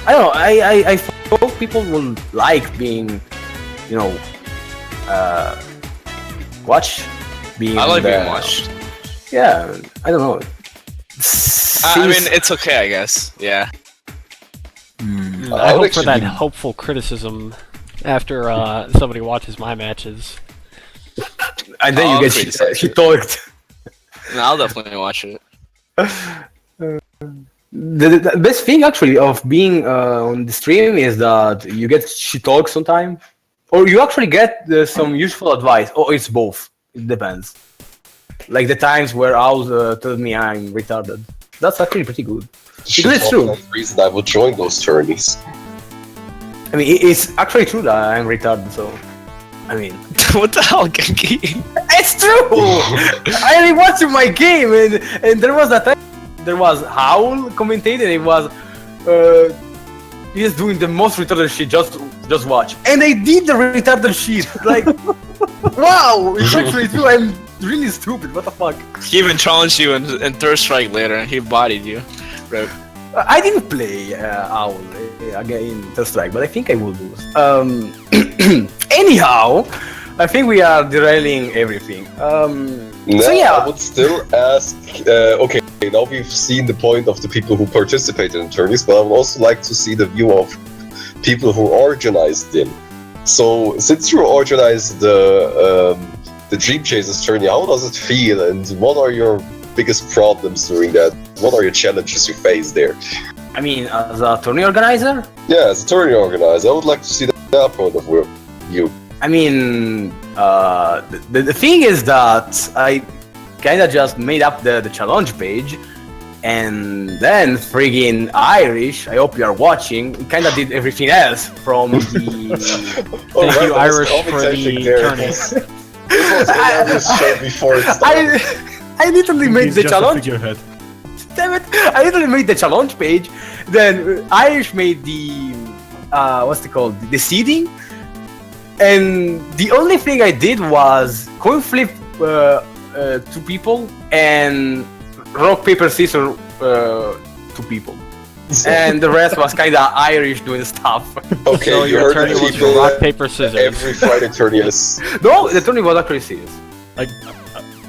I don't know. I hope people will like being, watched. I like being watched. Yeah, I don't know. I mean, it's okay, I guess. Yeah. I hope for that hopeful criticism after somebody watches my matches. And then you get she talked. No, I'll definitely watch it. The best thing actually of being on the stream is that you get she talk sometimes, or you actually get some useful advice, or it's both. It depends. Like the times where Owl told me I'm retarded. That's actually pretty good. Because it's true. That's the reason I would join those tourneys. I mean, it's actually true that I'm retarded, so... I mean... What the hell, Genki? It's true! I rewatched my game, and there was that time... There was Howl commentating, and it was... he's doing the most retarded shit, just watch. And I did the retarded shit! Like... wow! It's actually true, I'm really stupid, what the fuck? He even challenged you in Third Strike later, and he bodied you. Right. I didn't play Owl again in Third Strike, but I think I will lose. Anyhow, I think we are derailing everything. So yeah, I would still ask. Okay, now we've seen the point of the people who participated in tourneys, but I would also like to see the view of people who organized them. So, since you organized the Dream Chasers tourney, how does it feel, and what are your biggest problems during that? What are your challenges you face there? I mean, as a tourney organizer? Yeah, as a tourney organizer, I would like to see that point of view. I mean, the thing is that I kind of just made up the challenge page, And then friggin' Irish, I hope you are watching, kind of did everything else from the... Thank you, Irish, for the tourneys. It was Irish show before it started. I literally made He's the just a challenge. figurehead. Damn it! I literally made the challenge page. Then Irish made the what's it called? The seeding. And the only thing I did was coin flip two people and rock paper scissors two people. And the rest was kind of Irish doing stuff. Okay, So you your heard tourney the was people. rock, paper, scissors. Every Friday tourney is. No, the tourney was actually serious.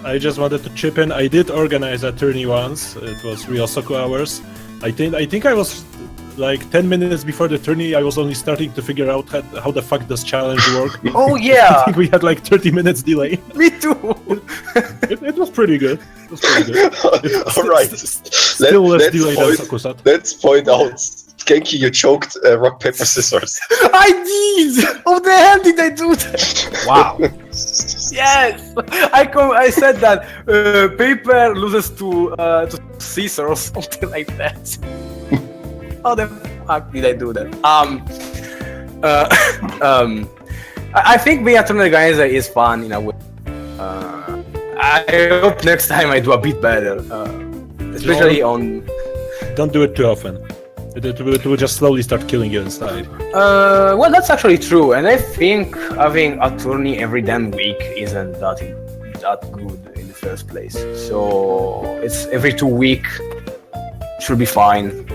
I just wanted to chip in. I did organize a tourney once. It was Real Soku Hours. I think I was like 10 minutes before the tourney. I was only starting to figure out how the fuck does challenge work. Oh I yeah, think we had like 30 minutes delay. me too. It was pretty good. It was pretty good. All right. Still less delay than Sakusat. Let's point out, Genki, you choked rock paper scissors. I did. How the hell did I do that? Wow. Yes, I said that paper loses to scissors or something like that. How the fuck did I do that? I think being a tournament organizer is fun in a way. I hope next time I do a bit better, especially on. Don't do it too often. It will just slowly start killing you inside. Well, that's actually true, and I think having a tourney every damn week isn't that good in the first place. So it's every 2 weeks should be fine.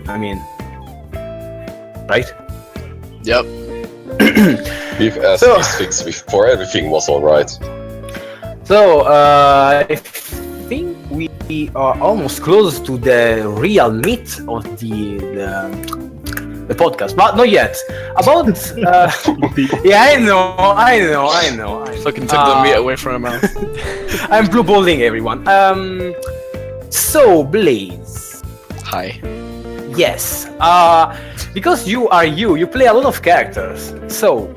I mean, right? Yep. We've asked So- these things before, everything was alright. So I think we are almost close to the real meat of the podcast, but not yet. About yeah, I know. Fucking took the meat away from my mouth. I'm blue balling everyone. So Blaze. Hi. Yes. Because you play a lot of characters. So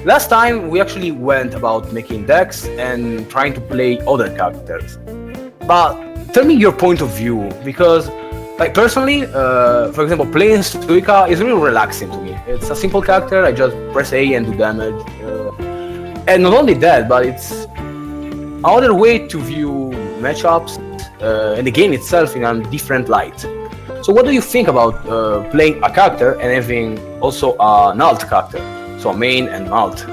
last time we actually went about making decks and trying to play other characters. But tell me your point of view, because like personally, for example, playing Stoica is really relaxing to me. It's a simple character, I just press A and do damage. And not only that, but it's another way to view matchups and the game itself in a different light. So what do you think about playing a character and having also an alt character? So a main and alt.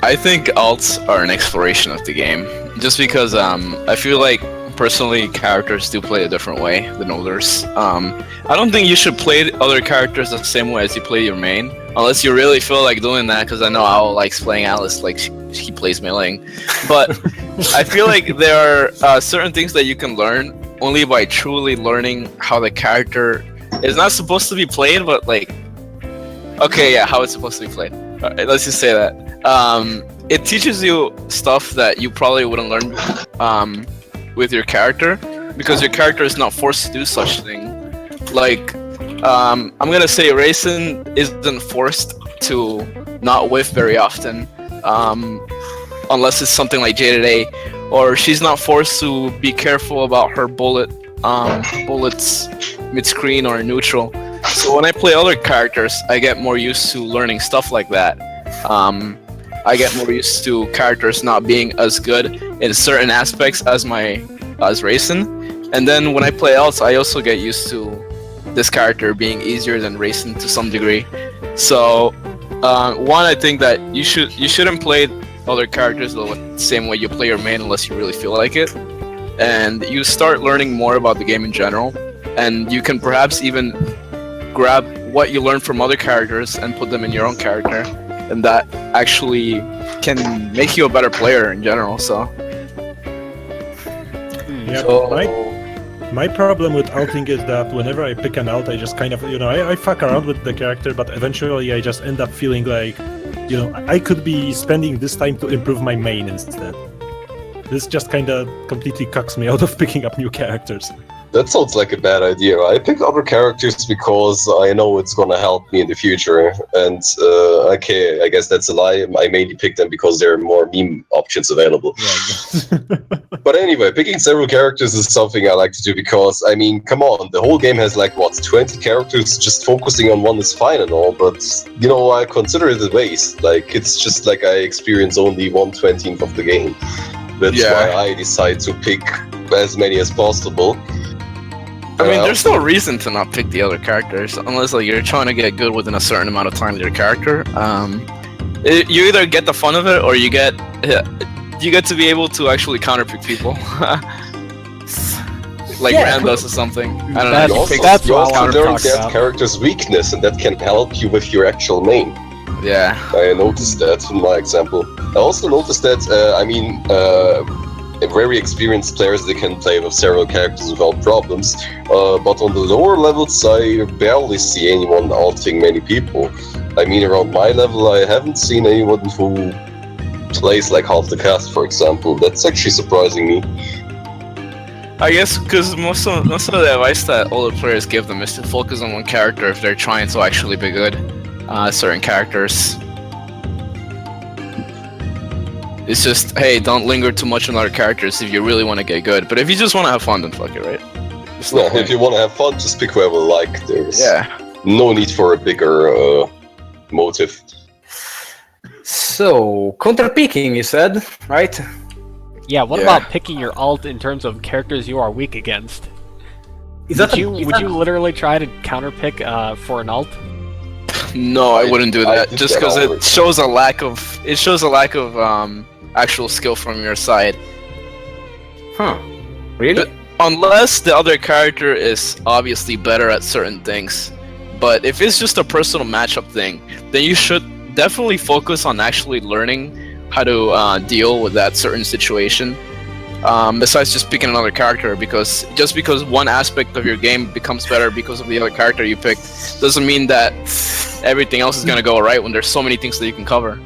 I think alts are an exploration of the game, just because I feel like personally characters do play a different way than others. I don't think you should play other characters the same way as you play your main, unless you really feel like doing that, because I know Owl likes playing Alice like he plays meleeing. But I feel like there are certain things that you can learn only by truly learning how the character is not supposed to be played, but like, okay, yeah, how it's supposed to be played. Alright, let's just say that. It teaches you stuff that you probably wouldn't learn with your character, because your character is not forced to do such thing. Like, I'm gonna say Raisin isn't forced to not whiff very often, unless it's something like J-Day, or she's not forced to be careful about her bullets mid-screen or neutral. So when I play other characters, I get more used to learning stuff like that. I get more used to characters not being as good in certain aspects as Raisin. And then when I play else, I also get used to this character being easier than Raisin to some degree. So one, I think that you shouldn't play other characters the same way you play your main unless you really feel like it. And you start learning more about the game in general, and you can perhaps even grab what you learn from other characters and put them in your own character, and that actually can make you a better player in general. So Yeah, So- my problem with alting is that whenever I pick an alt, I just kind of, I fuck around with the character, but eventually I just end up feeling like, I could be spending this time to improve my main instead. This just kind of completely cucks me out of picking up new characters. That sounds like a bad idea. I picked other characters because I know it's gonna help me in the future. And okay, I guess that's a lie. I mainly picked them because there are more meme options available. Yeah. But anyway, picking several characters is something I like to do because, I mean, come on, the whole game has like, what, 20 characters? Just focusing on one is fine and all, but, you know, I consider it a waste. Like, it's just like I experience only 1/20th of the game. That's why I decide to pick as many as possible. I mean, there's no reason to not pick the other characters unless like you're trying to get good within a certain amount of time with your character. You either get the fun of it or you get to be able to actually counterpick people, like randos or something. I don't know. You also learn that character's weakness, and that can help you with your actual main. Yeah, I noticed that in my example. I also noticed that very experienced players, they can play with several characters without problems, but on the lower levels I barely see anyone ulting many people. I mean, around my level I haven't seen anyone who plays like half the cast, for example. That's actually surprising me. I guess because most of the advice that older players give them is to focus on one character if they're trying to actually be good. Certain characters. It's just, hey, don't linger too much on other characters if you really want to get good. But if you just want to have fun, then fuck it, right? Yeah, if you want to have fun, just pick whoever you like. There's no need for a bigger motive. So, counter-picking, you said, right? Yeah, what about picking your alt in terms of characters you are weak against? Would you literally try to counter-pick for an alt? No, I wouldn't do that. Just because it shows a lack of actual skill from your side. Huh. Really? Unless the other character is obviously better at certain things. But if it's just a personal matchup thing, then you should definitely focus on actually learning how to deal with that certain situation. Besides just picking another character, because just because one aspect of your game becomes better because of the other character you picked, doesn't mean that everything else is gonna go right when there's so many things that you can cover.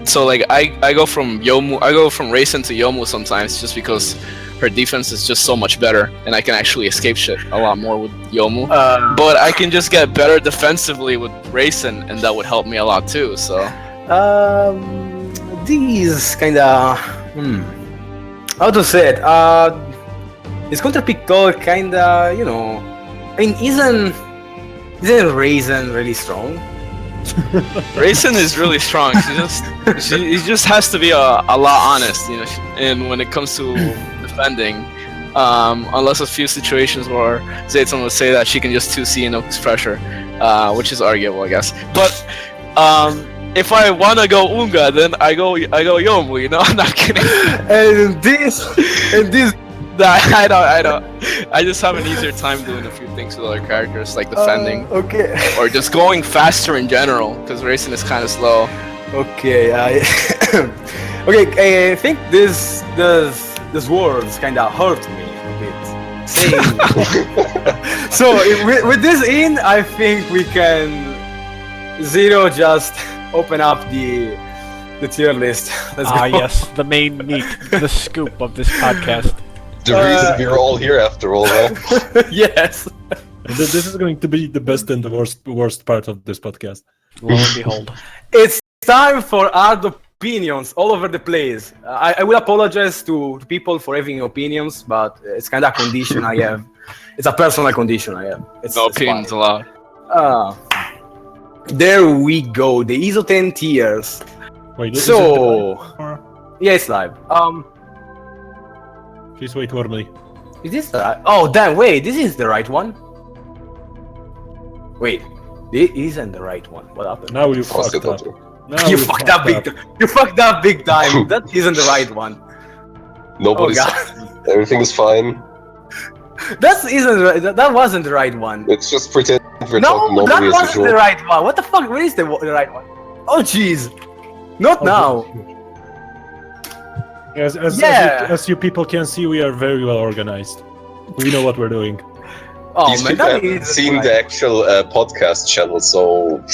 So like I go from Racing to Yomu sometimes just because her defense is just so much better and I can actually escape shit a lot more with Yomu. But I can just get better defensively with Racing and that would help me a lot too, so. These kinda... how to say it? This counter-pick call kinda, you know... I mean, isn't Raisin really strong? Raisin is really strong. She just has to be a lot honest, you know. And when it comes to defending, unless a few situations where Zayton would say that she can just 2C and Oak's pressure, which is arguable, I guess. But if I wanna go Unga, then I go Yomu. You know, I'm not kidding. and this. I don't. I just have an easier time doing a few things with other characters, like defending. Okay. Or just going faster in general, because racing is kind of slow. Okay. Okay. I think this words kind of hurt me a bit. Saying. So with this in, I think we can Zero just open up the tier list. Let's go. Yes, the main meat, the scoop of this podcast. The reason we're all here, after all, huh? Yes. This is going to be the best and the worst part of this podcast. Lo and behold. It's time for hard opinions all over the place. I will apologize to people for having opinions, but it's kind of a condition I have. It's a personal condition I have. No opinions allowed. There we go. The Hisouten tiers. Wait, yeah, it's live. Please wait warmly. Is this the right? Oh damn! Wait, this is the right one. Wait, this isn't the right one. What happened? Now you fucked up. You fucked up big. You fucked up big time. That isn't the right one. Nobody's. Everything is fine. That wasn't the right one. It's just pretend we're talking normally as usual. That wasn't the right one. What the fuck? Where is the right one? Oh jeez. Not now. As you people can see, we are very well organized. We know what we're doing. Oh These man, people haven't seen the actual podcast channel, so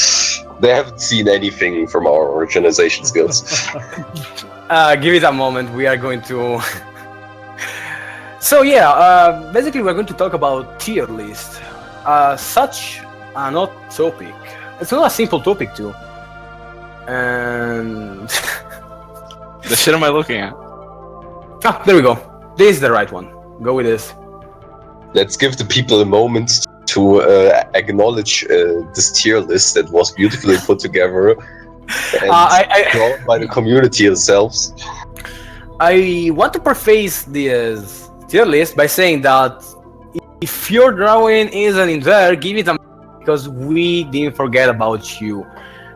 they haven't seen anything from our organization skills. Give it a moment. We are going to So yeah, basically we're going to talk about tier list. Such an odd topic. It's not a simple topic too. And The shit am I looking at? there we go. This is the right one. Go with this. Let's give the people a moment to acknowledge this tier list that was beautifully put together and drawn by the community themselves. I want to preface this tier list by saying that if your drawing isn't in there, give it a because we didn't forget about you.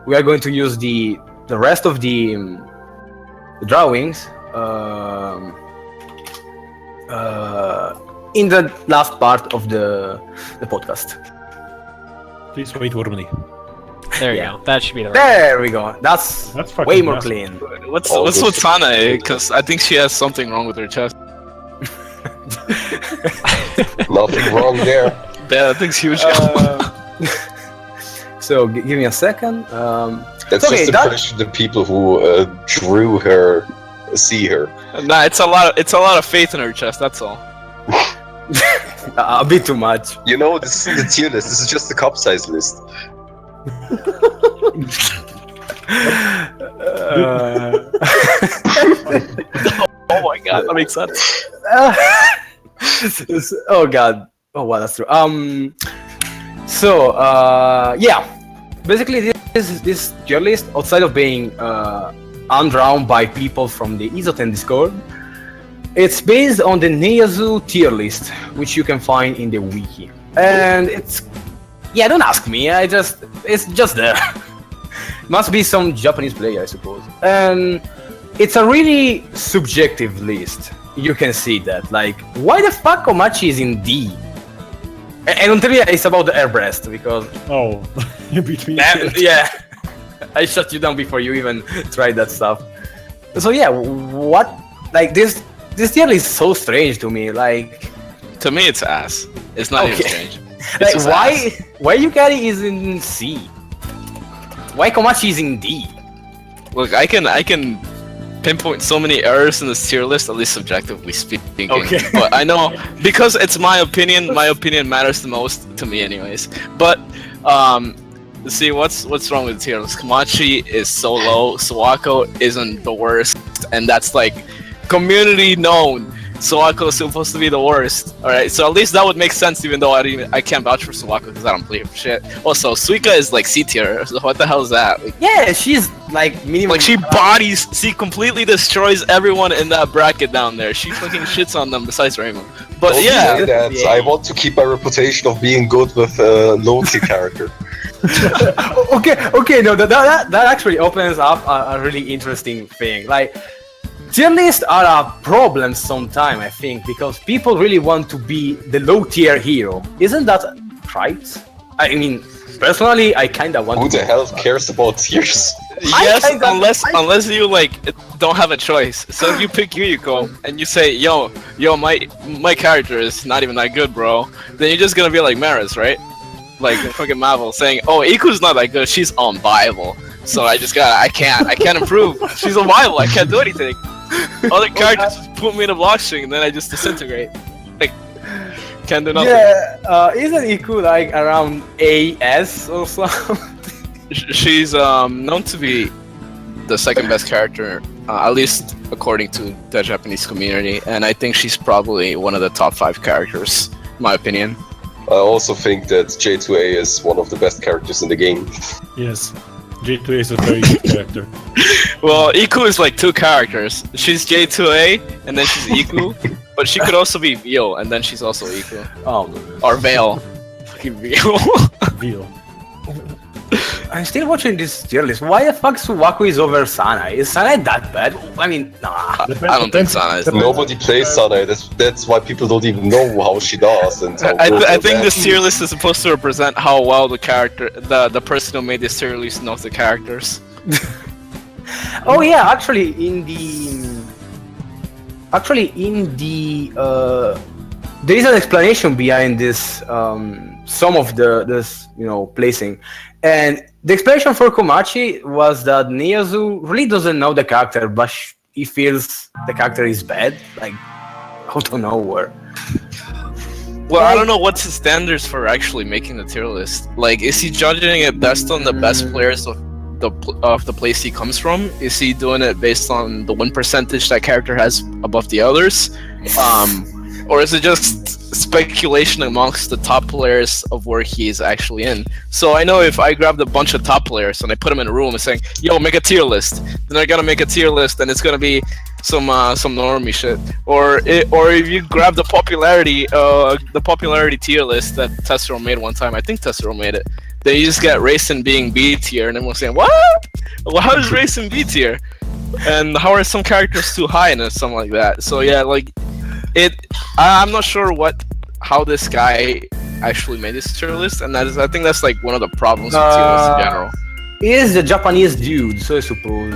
We are going to use the rest of the drawings in the last part of the podcast. Please wait for me. There you go. That should be the right. There we go. That's fucking way more awesome. clean. What's Oh, with this- Sanae? Because I think she has something wrong with her chest. Nothing wrong there. Yeah, that thing's huge. So give me a second. That's okay, just to pressure the people who drew her, see her. Nah, it's a lot of faith in her chest. That's all. A bit too much. You know, this isn't the tier list. This is just the cup size list. Oh my god, that makes sense. Oh god. Oh wow, that's true. So yeah. Basically this tier list, outside of being undrawn by people from the Hisouten Discord, it's based on the Neyazu tier list, which you can find in the wiki. And it's don't ask me, it's just there. Must be some Japanese player, I suppose. And it's a really subjective list. You can see that. Like, why the fuck Komachi is in D? And on trivia, it's about the airbreast because Oh, between. yeah, I shut you down before you even tried that stuff. So yeah, what? Like this tier list is so strange to me. Like, To me, it's ass. It's not even Okay. strange. like just why Yukari is in C? Why Komachi is in D? Look, I can pinpoint so many errors in this tier list, at least subjectively speaking. Okay. But I know because it's my opinion matters the most to me, anyways. But see what's wrong with the tier list. Komachi is so low. Sawako isn't the worst, and that's like community known. Sawako is supposed to be the worst. Alright, so at least that would make sense, even though I can't vouch for Sawako because I don't play her for shit. Also, Suika is like C tier, so what the hell is that? Like, Yeah, she's like minimum. like she completely destroys everyone in that bracket down there. She fucking shits on them besides Raymond. But Don't yeah, say that. Yeah. I want to keep my reputation of being good with a low-tier character. okay, no, that actually opens up a really interesting thing. Like, tier lists are a problem sometimes, I think, because people really want to be the low tier hero. Isn't that right? I mean, personally, I kinda want Who to. the hell cares about tiers? yes, kinda- unless you like don't have a choice. So if you pick Yuyuko and you say, yo, my character is not even that good, bro, then you're just gonna be like Maris, right? Like fucking Marvel saying, oh, Iku's not that good, she's unviable. So I can't improve. She's unviable, I can't do anything. Other characters just put me in a block string and then I just disintegrate. Like, can't do nothing. Yeah, isn't Iku like around AS or something? She's known to be the second best character, at least according to the Japanese community, and I think she's probably one of the top 5 characters, in my opinion. I also think that J2A is one of the best characters in the game. Yes, J2A is a very good character. Well, Iku is like 2 characters. She's J2A, and then she's Iku, but she could also be Veil, and then she's also Iku. Or Veil. Fucking Veil. Veal. I'm still watching this tier list. Why the fuck Suwaku is over Sanae? Is Sanae that bad? I mean, nah. I don't think Sana is. Nobody plays Sanae. That's why people don't even know how she does. And how I good or think bad. this tier list is supposed to represent how well the character, the person who made this tier list knows the characters. Oh yeah, actually in the there is an explanation behind this some of this placing, and the explanation for Komachi was that Neyazu really doesn't know the character, but he feels the character is bad. Like, out of nowhere. Well, I don't know what's his standards for actually making the tier list. Like, is he judging it based on the best players of the place he comes from? Is he doing it based on the win percentage that character has above the others? Or is it just speculation amongst the top players of where he's actually in? So I know if I grabbed a bunch of top players and I put them in a room and saying, "Yo, make a tier list," then they're gonna make a tier list and it's gonna be some normie shit. Or if you grab the popularity tier list that Tessero made one time, I think Tessero made it. Then you just get Racing being B tier, and everyone's saying, "What? Well, how is Racing B tier? And how are some characters too high?" And something like that. So yeah, like I'm not sure how this guy actually made this tier list, and I think that's like one of the problems with tier lists in general. He is a Japanese dude, so I suppose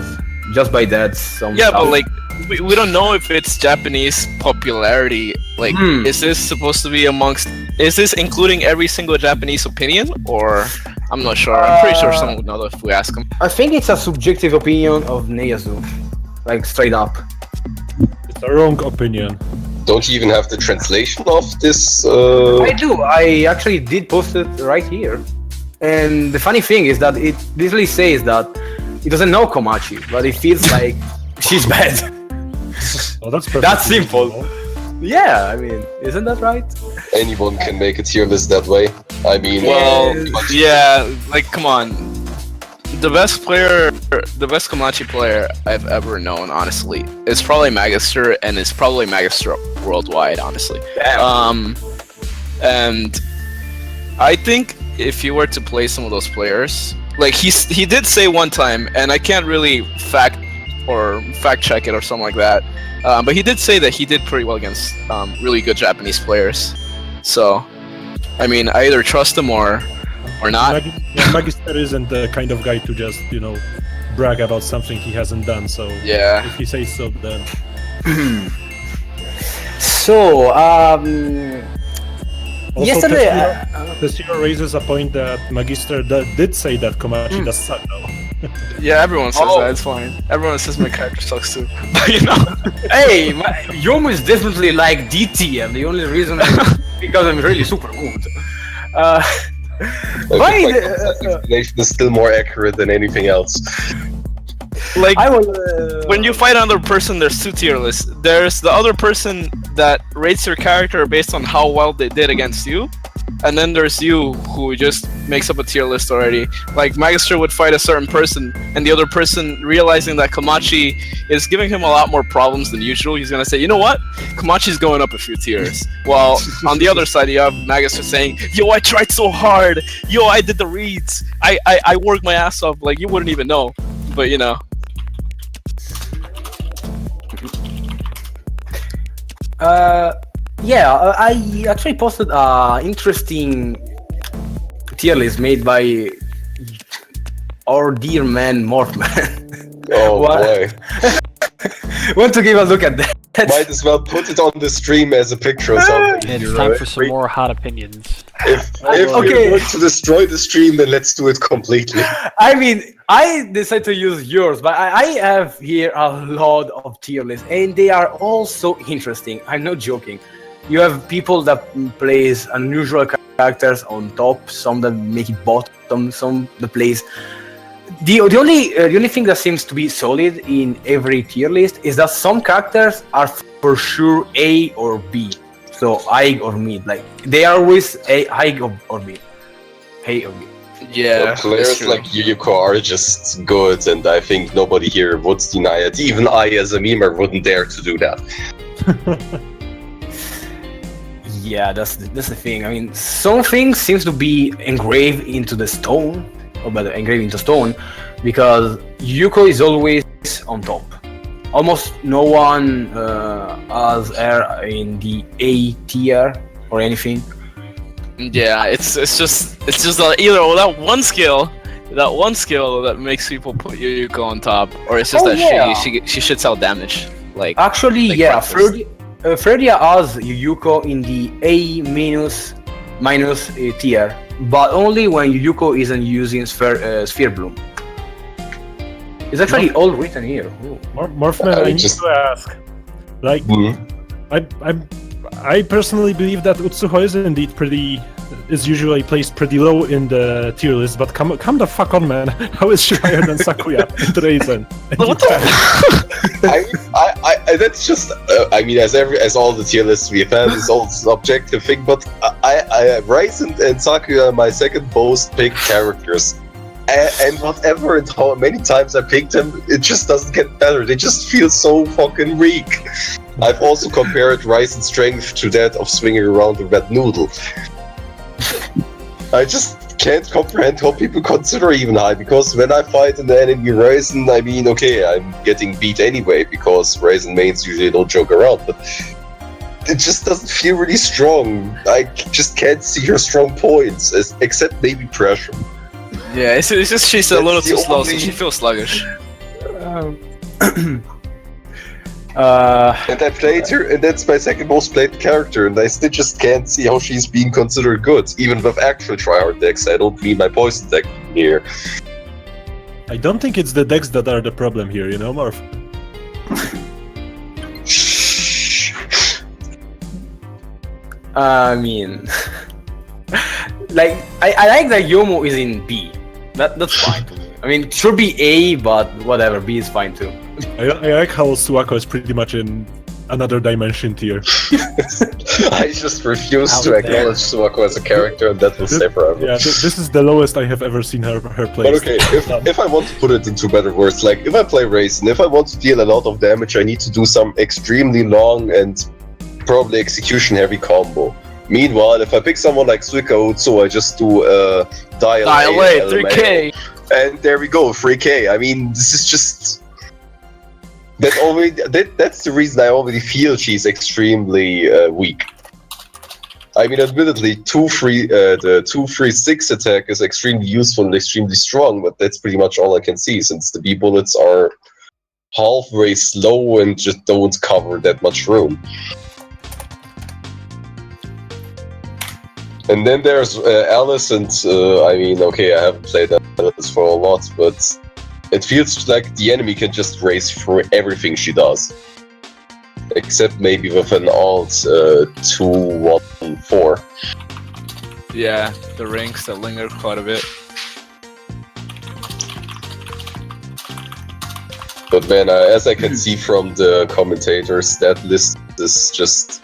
just by that, but like we don't know if it's Japanese popularity. Like, is this supposed to be is this including every single Japanese opinion, or I'm not sure. I'm pretty sure someone would know if we ask him. I think it's a subjective opinion of Neyazu, like straight up. It's a wrong opinion. Don't you even have the translation of this? I do. I actually did post it right here. And the funny thing is that it literally says that he doesn't know Komachi, but it feels like she's bad. Oh, that's perfect. That's simple. Yeah, I mean, isn't that right? Anyone can make a tier list that way. I mean, well, yeah, like, come on. The best Komachi player I've ever known, honestly, is probably Magister, and it's probably Magister worldwide, honestly. Damn. And I think if you were to play some of those players, like he did say one time, and I can't really fact check it or something like that, but he did say that he did pretty well against really good Japanese players. So, I mean, I either trust him or not. Magister isn't the kind of guy to just, brag about something he hasn't done, so yeah. If he says so, then... So, also, yesterday... Tessero raises a point that Magister did say that Komachi does suck, though. Yeah, everyone says that, it's fine. Everyone says my character sucks too. But Hey, Yomu is definitely like DT, and the only reason is because I'm really super good. Explanation is still more accurate than anything else. Like, when you fight another person, there's two tier lists. There's the other person that rates your character based on how well they did against you, and then there's you, who just makes up a tier list already. Like, Magister would fight a certain person, and the other person, realizing that Komachi is giving him a lot more problems than usual, he's gonna say, "You know what? Komachi's going up a few tiers." While on the other side, you have Magister saying, "Yo, I tried so hard. Yo, I did the reads. I worked my ass off. Like, you wouldn't even know." But yeah, I actually posted an interesting tier list made by our dear man Morphman. Oh boy. Want to give a look at that? Might as well put it on the stream as a picture or something. It's time for some more hot opinions. If you're going to destroy the stream, then let's do it completely. I mean, I decided to use yours, but I have here a lot of tier lists, and they are all so interesting. I'm not joking. You have people that plays unusual characters on top, some that make it bottom, some that plays. The only thing that seems to be solid in every tier list is that some characters are for sure A or B. So high or mid, like they are always a high or mid. A or B. Yeah, players like Yuyuko are just good, and I think nobody here would deny it. Even I, as a memer, wouldn't dare to do that. Yeah, that's the thing. I mean, some things seems to be engraved into the stone, or better, engraved into stone, because Yuko is always on top. Almost no one has her in the A tier or anything. Yeah, it's just either that one skill that makes people put Yuyuko on top, or it's just she shits out damage. Like, actually, yeah, Fredia has Yuyuko in the A minus tier, but only when Yuyuko isn't using Sphere Bloom. It's actually all written here. Morphman, I need to ask. Like, I personally believe that Utsuho is indeed is usually placed pretty low in the tier list, but come the fuck on, man. How is she higher than Sakuya and Raizen? What the I that's just I mean, as all the tier lists we have had, it's all subjective thing. But I Raizen and Sakuya are my second most picked characters. And whatever and how many times I picked them, it just doesn't get better. They just feel so fucking weak. I've also compared Raizen's strength to that of swinging around a red noodle. I just can't comprehend how people consider even high, because when I fight an enemy Raizen, I mean, okay, I'm getting beat anyway, because Raizen mains usually don't joke around, but it just doesn't feel really strong. I just can't see her strong points, except maybe pressure. Yeah, it's just she's a little too slow, so she feels sluggish. And I played her, and that's my second most played character, and I still just can't see how she's being considered good, even with actual tryhard decks. I don't mean my poison deck here. I don't think it's the decks that are the problem here, you know, Marv? I mean, like I like that Yomo is in B. That's fine to me. I mean, it should be A, but whatever, B is fine too. I like how Suwako is pretty much in another dimension tier. I just refuse to acknowledge Suwako as a character, and that will stay forever. Yeah, this is the lowest I have ever seen her play. But okay, if I want to put it into better words, like if I play Raizen, if I want to deal a lot of damage, I need to do some extremely long and probably execution-heavy combo. Meanwhile, if I pick someone like Suika, so I just do Dial A, 3K! And there we go, 3K. I mean, this is just... That's the reason I already feel she's extremely weak. I mean, admittedly, the 2-3-6 attack is extremely useful and extremely strong, but that's pretty much all I can see, since the B bullets are halfway slow and just don't cover that much room. And then there's Alice, and I mean, okay, I haven't played Alice for a lot, but it feels like the enemy can just race through everything she does. Except maybe with an alt 2-1-4. Yeah, the rings that linger quite a bit. But man, as I can see from the commentators, that list is just...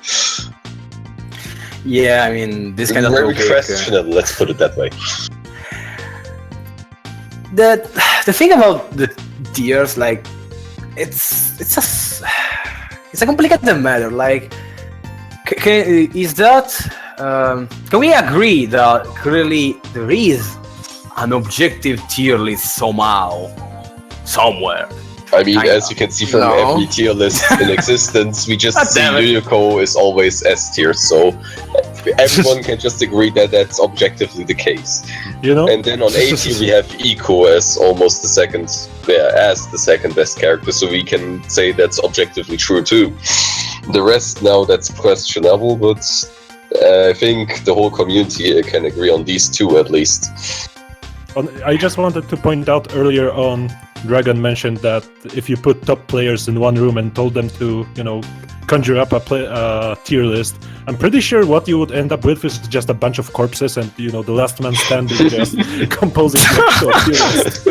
Yeah, I mean, this kind of very topic, questionable, let's put it that way. The thing about the tiers, like, it's a complicated matter. Like, is that can we agree that clearly there is an objective tier list somehow, somewhere? I mean, as you can see from every tier list in existence, we just see Yuyuko is always S tier, so everyone can just agree that that's objectively the case. You know? And then on A tier we have Iko as almost the second best character, so we can say that's objectively true too. The rest now, that's questionable, but I think the whole community can agree on these two at least. I just wanted to point out earlier on, Dragon mentioned that if you put top players in one room and told them to, you know, conjure up a tier list, I'm pretty sure what you would end up with is just a bunch of corpses and, you know, the last man standing just composing the actual tier list.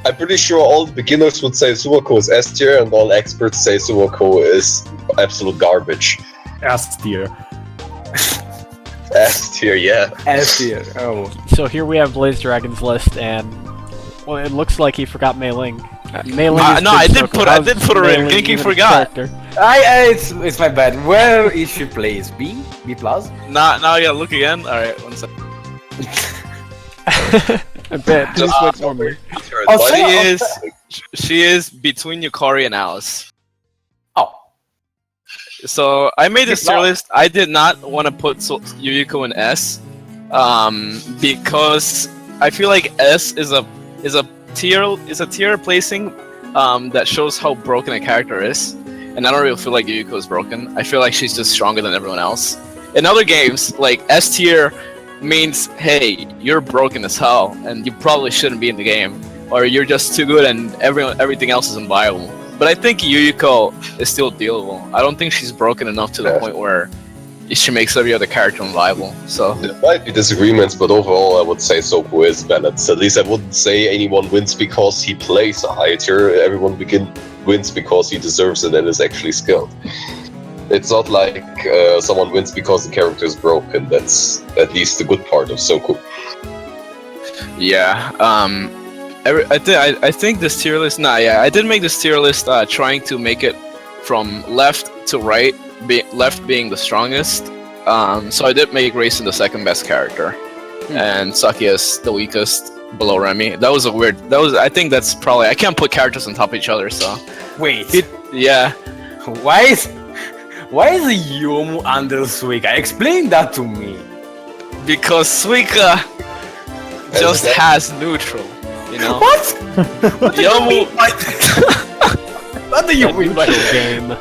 I'm pretty sure all the beginners would say Suwako is S tier, and all experts say Suwako is absolute garbage. S tier. S tier, yeah. S tier. Oh. So here we have BlazeDragon's list, and well, it looks like he forgot Mei Ling. Mei Ling No, I did put her in. Genki forgot. It's my bad. Where is she placed? B? B plus? Now I gotta look again. All right, one second. I bet. Please wait for me. She is between Yukari and Alice. Oh. So I made this tier list. I did not want to put Yuyuko in S, because I feel like S is a tier placing that shows how broken a character is, and I don't really feel like Yuyuko is broken. I feel like she's just stronger than everyone else. In other games, like S tier means, hey, you're broken as hell, and you probably shouldn't be in the game, or you're just too good and everything else is unviable. But I think Yuyuko is still dealable. I don't think she's broken enough to the point where she makes every other character unviable. So there might be disagreements, but overall I would say Soku is balanced. At least I wouldn't say anyone wins because he plays a high tier. Everyone wins because he deserves it and is actually skilled. It's not like someone wins because the character is broken. That's at least the good part of Soku. yeah, I think this tier list. I did make this tier list trying to make it from left to right, left being the strongest. So I did make Raisin the second best character, and Sakias the weakest below Remy. That was a weird. I think that's probably. I can't put characters on top of each other. So Wait, yeah. why is Yomu under Suika? Explain that to me. Because Suika just has neutral, you know. What? What do you Yomu, mean by What do you mean by Neutral game.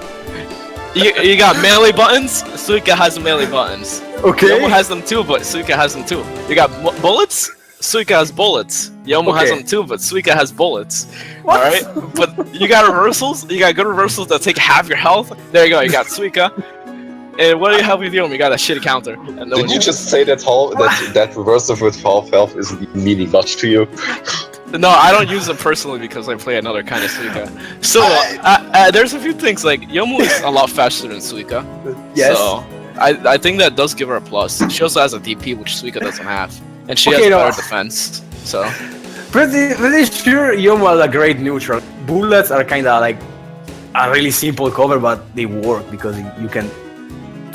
you got melee buttons. Suika has melee buttons. Okay. Yomu has them too, but Suika has them too. You got bullets. Suika has bullets. Yomu has Okay. them too, but Suika has bullets. What? All right, but you got reversals. You got good reversals that take half your health. There you go. You got Suika. And what do you have with Yomu? You got a shitty counter. And Did you just say that that reversal with half health isn't meaning much to you? No, I don't use them personally because I play another kind of Suika. So there's a few things like Yomu is a lot faster than Suika. Yes. So I think that does give her a plus. She also has a DP which Suika doesn't have, and she Okay, has no. better defense. So Pretty sure Yomu has a great neutral. Bullets are kind of like a really simple cover, but they work because you can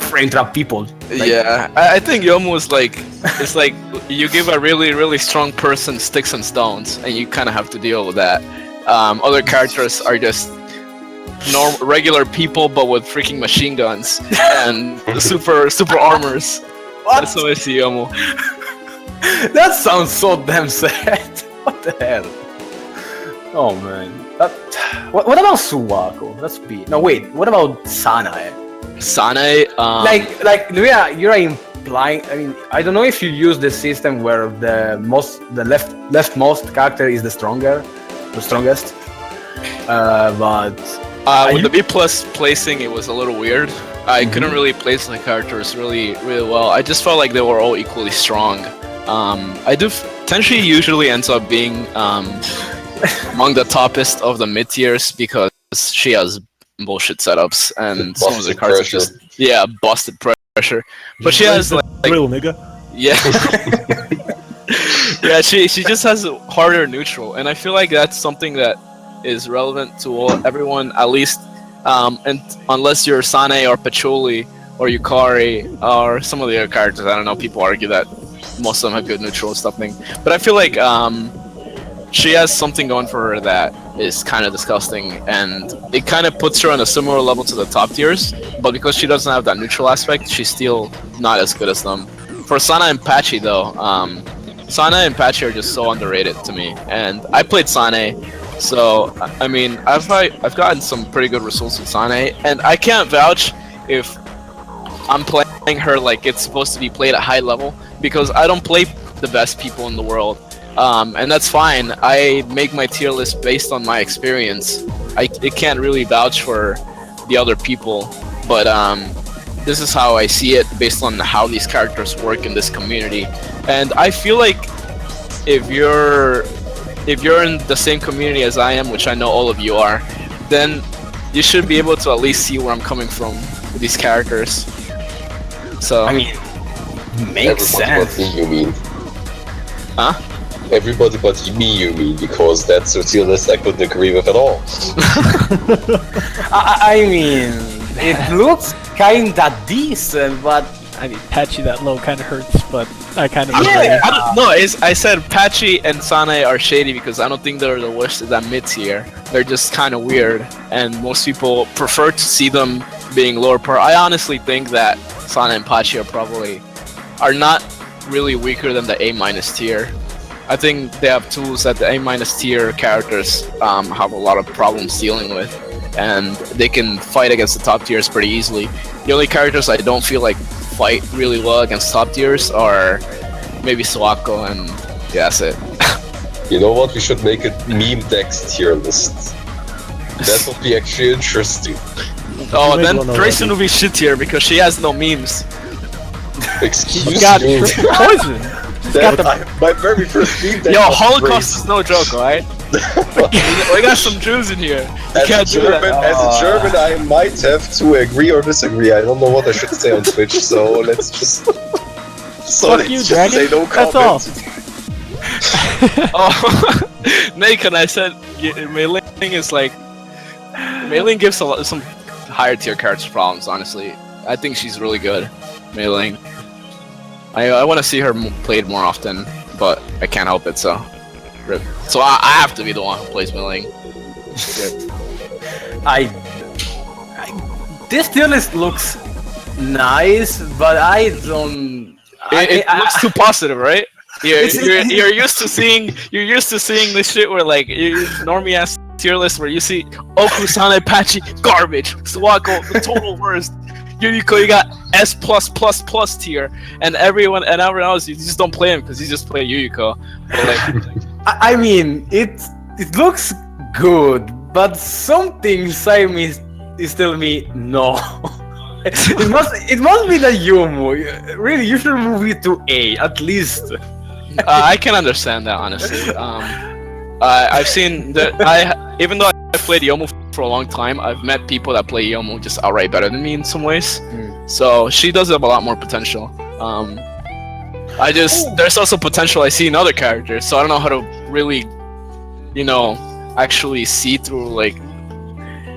frame trap people. Like, yeah, I think Yomu is like it's like you give a really strong person sticks and stones, and you kind of have to deal with that. Other characters are just regular people, but with freaking machine guns and super armors. What? That's how I see Yomu. That sounds so damn sad. What the hell? Oh man. What about Suwako? Let's be. No wait. What about Sanae? Sanae, Like you're implying. I mean, I don't know if you use the system where the leftmost character is the strongest. But with the B plus placing, it was a little weird. I couldn't really place the characters really well. I just felt like they were all equally strong. I do. Tenshi usually ends up being among the toppest of the mid tiers because she has bullshit setups and some of the cards are just busted pressure. But she has like Drill, nigga. yeah. Yeah, she just has a harder neutral, and I feel like that's something that is relevant to everyone, at least, and unless you're Sane or Patchouli or Yukari or some of the other characters. I don't know, people argue that most of them have good neutral stuffing, but I feel like she has something going for her that is kind of disgusting, and it kind of puts her on a similar level to the top tiers, but because she doesn't have that neutral aspect, she's still not as good as them. For Sana and Patchy though, Sana and Patchy are just so underrated to me, and I played Sane, so I mean I've gotten some pretty good results with Sane, and I can't vouch if I'm playing her like it's supposed to be played at high level because I don't play the best people in the world, and that's fine. I make my tier list based on my experience. It can't really vouch for the other people, but this is how I see it based on how these characters work in this community. And I feel like if you're in the same community as I am, which I know all of you are, then you should be able to at least see where I'm coming from with these characters. So I mean, makes Everybody sense. but me, you mean? Huh? Everybody but me, you mean? Because that's a tier list I couldn't agree with at all. I mean, it looks kinda decent, but I mean, Patchy that low kind of hurts, but I kind of Yeah. I don't know. I said Patchy and Sane are shady because I don't think they're the worst of that mid tier. They're just kind of weird, and most people prefer to see them being lower par. I honestly think that Sane and Patchy are not really weaker than the A- tier. I think they have tools that the A- tier characters have a lot of problems dealing with, and they can fight against the top tiers pretty easily. The only characters I don't feel like fight really well against top tiers are maybe Suwako, and yeah, that's it. You know what? We should make a meme dex tier list. That would be actually interesting. Oh, made then one Grayson already. will be shittier because she has no memes. Excuse got me. triple poison. My very first meme that Yo, was Holocaust raised. is no joke, alright? We got some Jews in here. You As a can't do German, that. as a German, I might have to agree or disagree. I don't know what I should say on Twitch, so let's just. So Fuck let's you, just Dragon. say no That's comment. all. Oh, Nathan, I said Mailing is like Mailing gives some higher tier cards problems. Honestly, I think she's really good, Mailing. I want to see her played more often, but I can't help it. So, rip. So I have to be the one who plays Mailing. This tier list looks nice, but I don't. It looks too positive, right? It's- You're used to seeing this shit where like normie ass tier list where you see Okusane Apache garbage, Suwako the total worst, Yuriko you got S tier, and everyone else you just don't play him because you just play Yuriko. But like, I mean, it looks good, but something inside me is telling me no. it must be the Yomu. Really, you should move it to A at least. I can understand that honestly. I've seen that. Even though I played Yomu for a long time, I've met people that play Yomu just outright better than me in some ways. So she does have a lot more potential. There's also potential I see in other characters, so I don't know how to really, actually see through like,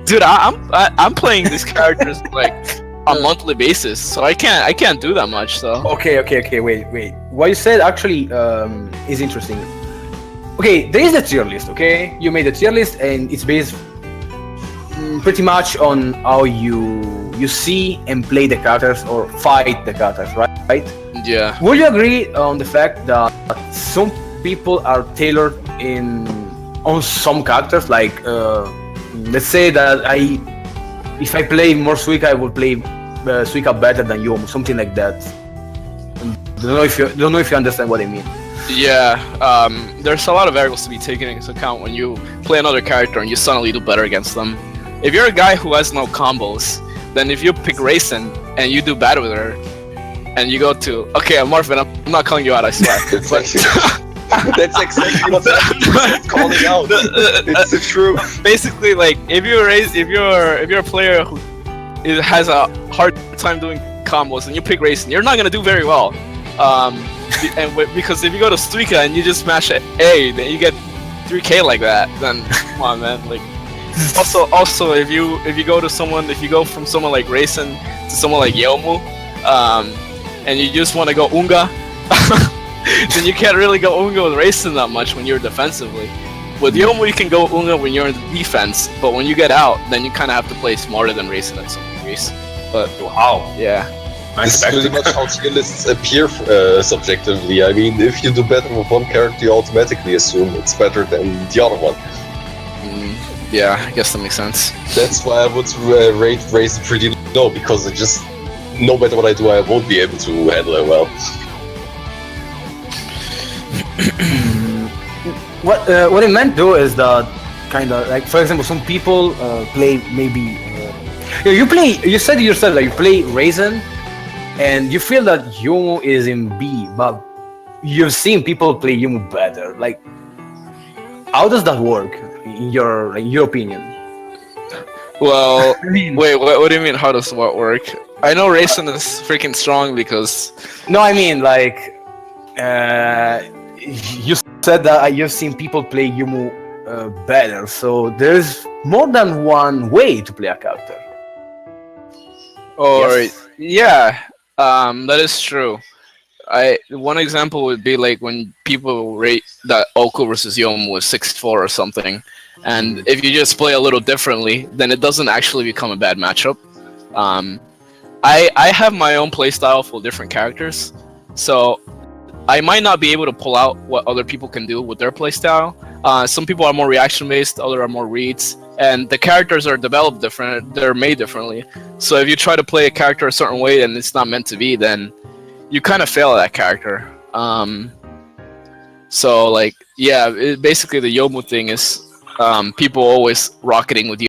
dude, I'm playing these characters like on a monthly basis, so I can't do that much. So Okay, wait. What you said actually is interesting. Okay, there is a tier list, okay? You made a tier list and it's based pretty much on how you see and play the characters or fight the characters, right? yeah, Would you agree on the fact that some people are tailored on some characters? Like, let's say that if I play more Suika, I will play Suika better than Yomu, something like that. Don't know if you understand what I mean. yeah. There's a lot of variables to be taken into account when you play another character and you suddenly do better against them. If you're a guy who has no combos, then if you pick Raisin and you do bad with her, and you go to Marvin, I'm not calling you out, I swear. That's exactly what I'm calling out. It's the truth. Basically, like if you're a player who has a hard time doing combos and you pick Raisin, you're not gonna do very well. Because if you go to Suika and you just smash A, then you get 3K like that. Then come on, man. Like also if you go from someone like Raisin to someone like Yomu, and you just want to go Unga, then you can't really go Unga with Raisin that much when you're defensively. With Yomu, you can go Unga when you're in the defense, but when you get out, then you kind of have to play smarter than Raisin at some degrees. But Wow. yeah, This is pretty much how tier lists appear subjectively. I mean, if you do better with one character, you automatically assume it's better than the other one. yeah, I guess that makes sense. That's why I would rate Raisin pretty low, because it just, no matter what I do, I won't be able to handle it well. What I meant though is that kind of like, for example, some people play maybe you said yourself that you play Raisin and you feel that Yomu is in B, but you've seen people play Yomu better. Like, how does that work in your opinion? Well, I mean, wait, what do you mean? How does what work? I know Raisin is freaking strong because no, I mean like you said that you've seen people play Yomu better, so there's more than one way to play a character. Or Yes. yeah, that is true. One example would be like when people rate that Oku versus Yomu was 6-4 or something, and if you just play a little differently, then it doesn't actually become a bad matchup. I have my own playstyle for different characters, so I might not be able to pull out what other people can do with their playstyle. Some people are more reaction based, others are more reads, and the characters are developed different. They're made differently. So if you try to play a character a certain way and it's not meant to be, then you kind of fail at that character. So like, yeah, basically the Yomu thing is people always rocketing with